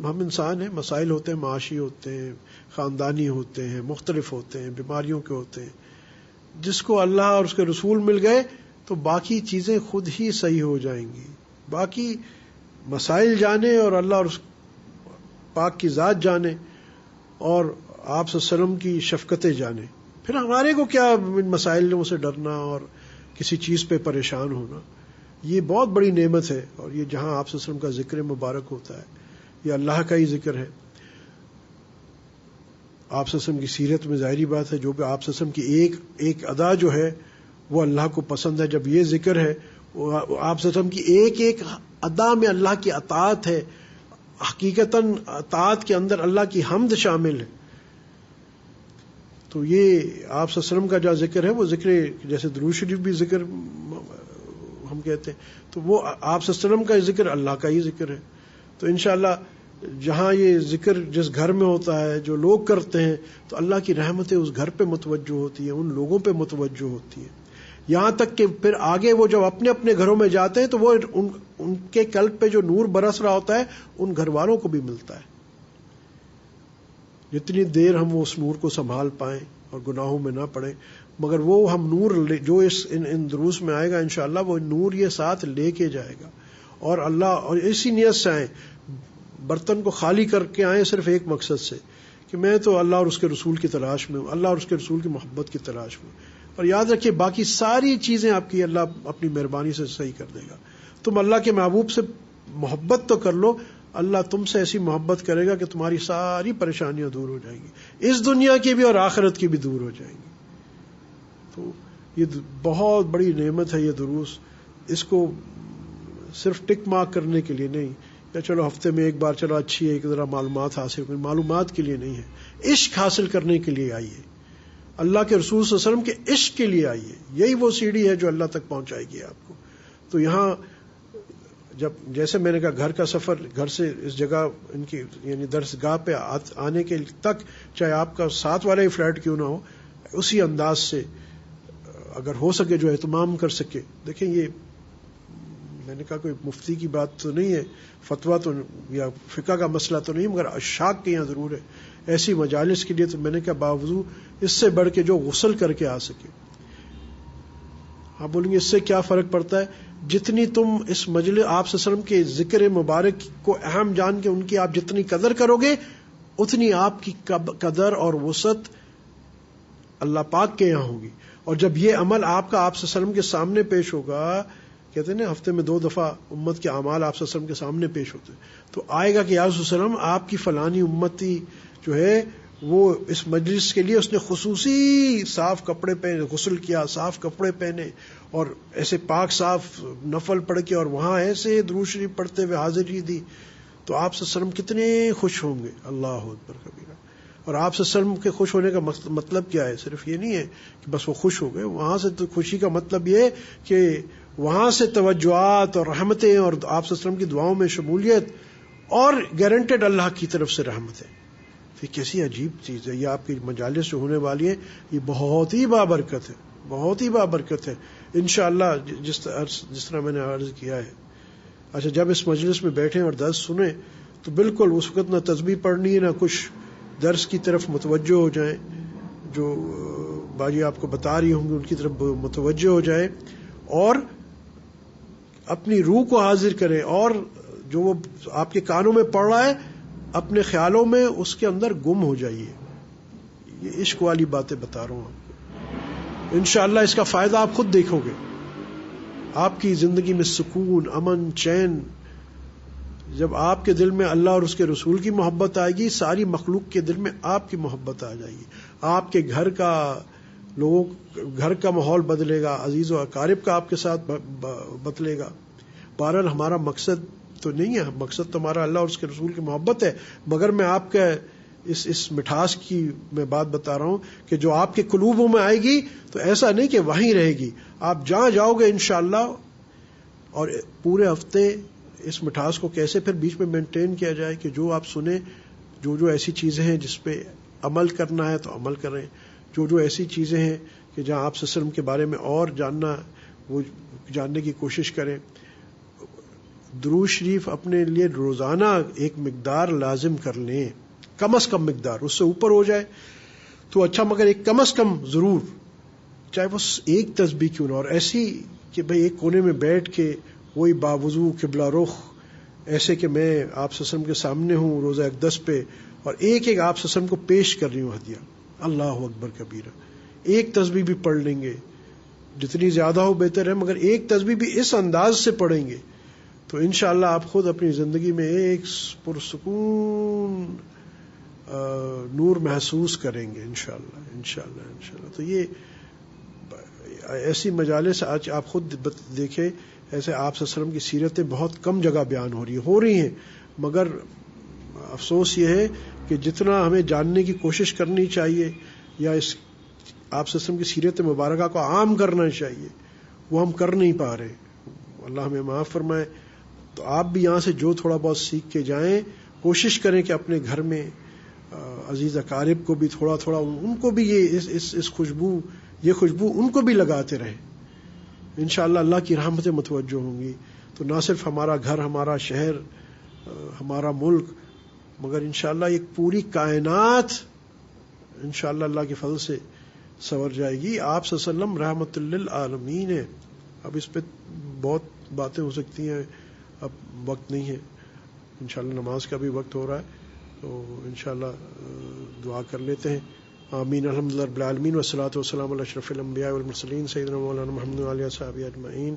ہم انسان ہیں، مسائل ہوتے ہیں، معاشی ہوتے ہیں، خاندانی ہوتے ہیں، مختلف ہوتے ہیں، بیماریوں کے ہوتے ہیں. جس کو اللہ اور اس کے رسول مل گئے تو باقی چیزیں خود ہی صحیح ہو جائیں گی. باقی مسائل جانے اور اللہ اور اس پاک کی ذات جانے اور آپ صلی اللہ علیہ وسلم کی شفقتیں جانے. پھر ہمارے کو کیا ان مسائلوں سے ڈرنا اور کسی چیز پہ پریشان ہونا. یہ بہت بڑی نعمت ہے. اور یہ جہاں آپ صلی اللہ علیہ وسلم کا ذکر مبارک ہوتا ہے، یہ اللہ کا ہی ذکر ہے. آپ صلی اللہ علیہ وسلم کی سیرت میں ظاہری بات ہے، جو بھی آپ صلی اللہ علیہ وسلم کی ایک ادا جو ہے وہ اللہ کو پسند ہے. جب یہ ذکر ہے، وہ آپ صلی اللہ علیہ وسلم کی ایک ادا میں اللہ کی اطاعت ہے. حقیقتاً اطاعت کے اندر اللہ کی حمد شامل ہے. تو یہ آپ صلی اللہ علیہ وسلم کا جو ذکر ہے وہ ذکر، جیسے درود شریف بھی ذکر ہم کہتے ہیں، تو وہ آپ صلی اللہ علیہ وسلم کا ذکر اللہ کا ہی ذکر ہے. تو انشاءاللہ جہاں یہ ذکر جس گھر میں ہوتا ہے، جو لوگ کرتے ہیں، تو اللہ کی رحمتیں اس گھر پہ متوجہ ہوتی ہیں، ان لوگوں پہ متوجہ ہوتی ہیں. یہاں تک کہ پھر آگے وہ جب اپنے اپنے گھروں میں جاتے ہیں تو وہ ان کے قلب پہ جو نور برس رہا ہوتا ہے ان گھر والوں کو بھی ملتا ہے. جتنی دیر ہم اس نور کو سنبھال پائیں اور گناہوں میں نہ پڑیں، مگر وہ ہم نور جو ان دروس میں آئے گا انشاءاللہ، وہ نور یہ ساتھ لے کے جائے گا. اور اللہ، اور اسی نیت سے آئیں، برتن کو خالی کر کے آئیں صرف ایک مقصد سے کہ میں تو اللہ اور اس کے رسول کی تلاش میں ہوں، اللہ اور اس کے رسول کی محبت کی تلاش میں. اور یاد رکھیے باقی ساری چیزیں آپ کی اللہ اپنی مہربانی سے صحیح کر دے گا. تم اللہ کے محبوب سے محبت تو کر لو، اللہ تم سے ایسی محبت کرے گا کہ تمہاری ساری پریشانیاں دور ہو جائیں گی، اس دنیا کی بھی اور آخرت کی بھی دور ہو جائیں گی. تو یہ بہت بڑی نعمت ہے یہ دروس. اس کو صرف ٹک مارک کرنے کے لیے نہیں، یا چلو ہفتے میں ایک بار چلو اچھی ہے ایک ذرا معلومات حاصل کریں، معلومات کے لیے نہیں ہے، عشق حاصل کرنے کے لیے آئیے، اللہ کے رسول صلی اللہ علیہ وسلم کے عشق کے لیے آئیے. یہی وہ سیڑھی ہے جو اللہ تک پہنچائے گی آپ کو. تو یہاں جب جیسے میں نے کہا گھر کا سفر، گھر سے اس جگہ ان کی یعنی درس گاہ پہ آنے کے تک، چاہے آپ کا ساتھ والا ہی فلیٹ کیوں نہ ہو، اسی انداز سے اگر ہو سکے جو اہتمام کر سکے. دیکھیں یہ میں نے کہا کوئی مفتی کی بات تو نہیں ہے، فتویٰ تو یا فقہ کا مسئلہ تو نہیں، مگر اشاق کے یہاں ضرور ہے ایسی مجالس کے لیے. تو میں نے کہا باوضو اس سے بڑھ کے جو غسل کر کے آ سکے. آپ بولیں گے اس سے کیا فرق پڑتا ہے؟ جتنی تم اس مجلس آپ صلی اللہ علیہ وسلم کے ذکر مبارک کو اہم جان کے ان کی آپ جتنی قدر کرو گے، اتنی آپ کی قدر اور وسعت اللہ پاک کے یہاں ہوگی. اور جب یہ عمل آپ کا آپ صلی اللہ علیہ وسلم کے سامنے پیش ہوگا، کہتے ہیں نا ہفتے میں 2 دفعہ امت کے اعمال آپ صلی اللہ علیہ وسلم کے سامنے پیش ہوتے ہیں، تو آئے گا کہ یا رسول اللہ علیہ وسلم آپ کی فلانی امتی جو ہے وہ اس مجلس کے لیے اس نے خصوصی صاف کپڑے پہنے، غسل کیا، صاف کپڑے پہنے اور ایسے پاک صاف نفل پڑھ کے اور وہاں ایسے درود شریف پڑھتے ہوئے حاضری دی. تو آپ صلی اللہ علیہ وسلم کتنے خوش ہوں گے. اللہ اکبر کبیرہ. اور آپ صلی اللہ علیہ وسلم کے خوش ہونے کا مطلب کیا ہے؟ صرف یہ نہیں ہے کہ بس وہ خوش ہو گئے، وہاں سے تو خوشی کا مطلب یہ کہ وہاں سے توجہات اور رحمتیں اور آپ صلی اللہ علیہ وسلم کی دعاؤں میں شمولیت اور گارنٹیڈ اللہ کی طرف سے رحمتیں. یہ کیسی عجیب چیز ہے. یہ آپ کی مجالس جو ہونے والی ہیں یہ بہت ہی بابرکت ہے، بہت ہی بابرکت ہے انشاءاللہ. جس طرح میں نے عرض کیا ہے، اچھا جب اس مجلس میں بیٹھیں اور درس سنیں تو بالکل اس وقت نہ تسبیح پڑھنی ہے نہ کچھ، درس کی طرف متوجہ ہو جائیں، جو باجی آپ کو بتا رہی ہوں گی ان کی طرف متوجہ ہو جائیں اور اپنی روح کو حاضر کریں، اور جو وہ آپ کے کانوں میں پڑ رہا ہے اپنے خیالوں میں اس کے اندر گم ہو جائیے. یہ عشق والی باتیں بتا رہا ہوں آپ کو. انشاءاللہ اس کا فائدہ آپ خود دیکھو گے. آپ کی زندگی میں سکون، امن، چین. جب آپ کے دل میں اللہ اور اس کے رسول کی محبت آئے گی، ساری مخلوق کے دل میں آپ کی محبت آ جائے گی. آپ کے گھر کا ماحول بدلے گا، عزیز و اقارب کا آپ کے ساتھ بدلے گا. بہرحال ہمارا مقصد تو نہیں ہے، مقصد تو ہمارا اللہ اور اس کے رسول کی محبت ہے، مگر میں آپ کا اس مٹھاس کی میں بات بتا رہا ہوں کہ جو آپ کے قلوبوں میں آئے گی تو ایسا نہیں کہ وہیں رہے گی، آپ جہاں جاؤ گے انشاءاللہ. اور پورے ہفتے اس مٹھاس کو کیسے پھر بیچ میں مینٹین کیا جائے کہ جو آپ سنیں، جو ایسی چیزیں ہیں جس پہ عمل کرنا ہے تو عمل کریں، جو ایسی چیزیں ہیں کہ جہاں آپ صلی اللہ علیہ وسلم کے بارے میں اور جاننا وہ جاننے کی کوشش کریں. درود شریف اپنے لیے روزانہ ایک مقدار لازم کر لیں، کم از کم مقدار، اس سے اوپر ہو جائے تو اچھا، مگر ایک کم از کم ضرور، چاہے وہ ایک تسبیح کیوں نہ. اور ایسی کہ بھئی ایک کونے میں بیٹھ کے وہی باوضو قبلہ رخ ایسے کہ میں آپ صلی اللہ علیہ وسلم کے سامنے ہوں روزہ اقدس پہ اور ایک ایک آپ صلی اللہ علیہ وسلم کو پیش کر رہی ہوں ہدیہ. اللہ اکبر کبیرہ. ایک تسبیح بھی پڑھ لیں گے، جتنی زیادہ ہو بہتر ہے، مگر ایک تسبیح بھی اس انداز سے پڑھیں گے تو انشاءاللہ آپ خود اپنی زندگی میں ایک پرسکون نور محسوس کریں گے انشاءاللہ. تو یہ ایسی مجالس آج آپ خود دیکھیں، ایسے آپ صلی اللہ علیہ وسلم کی سیرتیں بہت کم جگہ بیان ہو رہی ہیں، مگر افسوس یہ ہے کہ جتنا ہمیں جاننے کی کوشش کرنی چاہیے یا اس آپ صلی اللہ علیہ وسلم کی سیرت مبارکہ کو عام کرنا چاہیے، وہ ہم کر نہیں پا رہے. اللہ ہمیں معاف فرمائے. تو آپ بھی یہاں سے جو تھوڑا بہت سیکھ کے جائیں، کوشش کریں کہ اپنے گھر میں عزیز اقارب کو بھی تھوڑا تھوڑا ان کو بھی یہ خوشبو ان کو بھی لگاتے رہیں. انشاءاللہ اللہ کی رحمتیں متوجہ ہوں گی. تو نہ صرف ہمارا گھر، ہمارا شہر، ہمارا ملک، مگر انشاءاللہ ایک پوری کائنات انشاءاللہ اللہ کے فضل سے سنور جائے گی. آپ صلی اللہ علیہ وسلم رحمت للعالمین ہے. اب اس پہ بہت باتیں ہو سکتی ہیں، اب وقت نہیں ہے. انشاءاللہ نماز کا بھی وقت ہو رہا ہے تو انشاءاللہ دعا کر لیتے ہیں. آمین. الحمدللہ رب العالمین والصلاۃ والسلام علی اشرف الانبیاء والمرسلین سیدنا مولانا محمد وعلی آلہ وصحبہ اجمعین.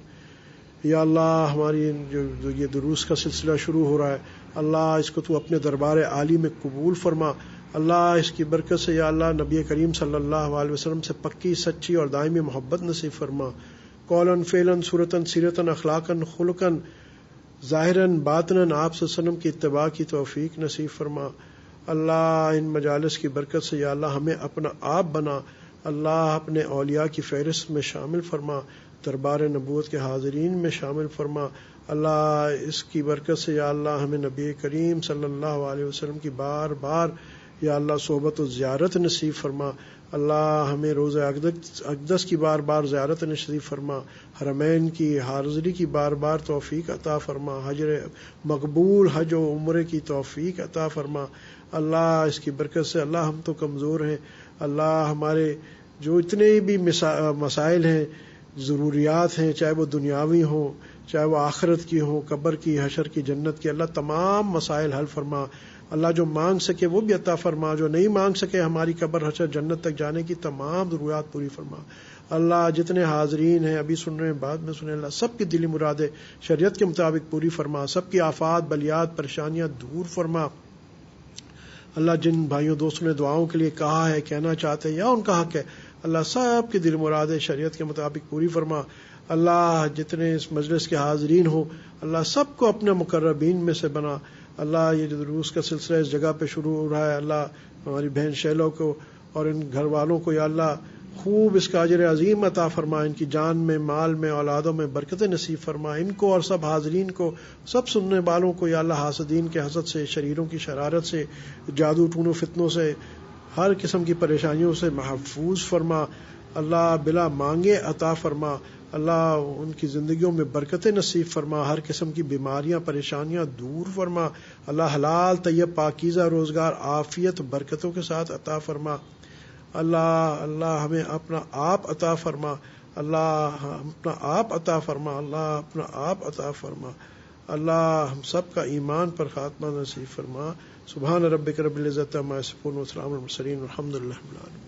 یا اللہ ہماری جو یہ دروس کا سلسلہ شروع ہو رہا ہے اللہ اس کو تو اپنے دربار عالی میں قبول فرما. اللہ اس کی برکت سے یا اللہ نبی کریم صلی اللہ علیہ وسلم سے پکی سچی اور دائمی محبت نصیب فرما. قولاً فعلاً صورتاً سیرتاً اخلاقاً خلقاً ظاہراً باطناً آپ صلی اللہ علیہ وسلم کی اتباع کی توفیق نصیب فرما. اللہ ان مجالس کی برکت سے یا اللہ ہمیں اپنا آپ بنا. اللہ اپنے اولیاء کی فہرست میں شامل فرما. دربار نبوت کے حاضرین میں شامل فرما. اللہ اس کی برکت سے یا اللہ ہمیں نبی کریم صلی اللہ علیہ وسلم کی بار بار یا اللہ صحبت و زیارت نصیب فرما. اللہ ہمیں روز اقدس کی بار بار زیارت نصیب فرما. حرمین کی حاضری کی بار بار توفیق عطا فرما. مقبول حج و عمرے کی توفیق عطا فرما. اللہ اس کی برکت سے اللہ ہم تو کمزور ہیں. اللہ ہمارے جو اتنے بھی مسائل ہیں ضروریات ہیں چاہے وہ دنیاوی ہوں چاہے وہ آخرت کی ہوں قبر کی حشر کی جنت کی اللہ تمام مسائل حل فرما. اللہ جو مانگ سکے وہ بھی عطا فرما. جو نہیں مانگ سکے ہماری قبر حشر جنت تک جانے کی تمام ضروریات پوری فرما. اللہ جتنے حاضرین ہیں ابھی سن رہے ہیں بعد میں سنیں اللہ سب کی دلی مرادیں شریعت کے مطابق پوری فرما. سب کی آفات بلیات پریشانیاں دور فرما. اللہ جن بھائیوں دوستوں نے دعاؤں کے لیے کہا ہے کہنا چاہتے ہیں یا ان کا حق ہے اللہ سب کی دل مرادیں شریعت کے مطابق پوری فرما. اللہ جتنے اس مجلس کے حاضرین ہوں اللہ سب کو اپنے مقربین میں سے بنا. اللہ یہ جو دروس کا سلسلہ اس جگہ پہ شروع ہو رہا ہے اللہ ہماری بہن شیلو کو اور ان گھر والوں کو یا اللہ خوب اس کا اجر عظیم عطا فرما. ان کی جان میں مال میں اولادوں میں برکت نصیب فرما. ان کو اور سب حاضرین کو سب سننے والوں کو یا اللہ حاسدین کے حسد سے شریروں کی شرارت سے جادو ٹونوں فتنوں سے ہر قسم کی پریشانیوں سے محفوظ فرما. اللہ بلا مانگے عطا فرما. اللہ ان کی زندگیوں میں برکتیں نصیب فرما. ہر قسم کی بیماریاں پریشانیاں دور فرما. اللہ حلال طیب پاکیزہ روزگار عافیت برکتوں کے ساتھ عطا فرما. اللہ ہمیں اپنا آپ عطا فرما. اللہ اپنا آپ عطا فرما. اللہ اپنا آپ عطا فرما. اللہ ہم سب کا ایمان پر خاتمہ نصیب فرما. سبحان ربک رب العزت عما یصفون وسلام علی المرسلین والحمد للہ رب العالمین.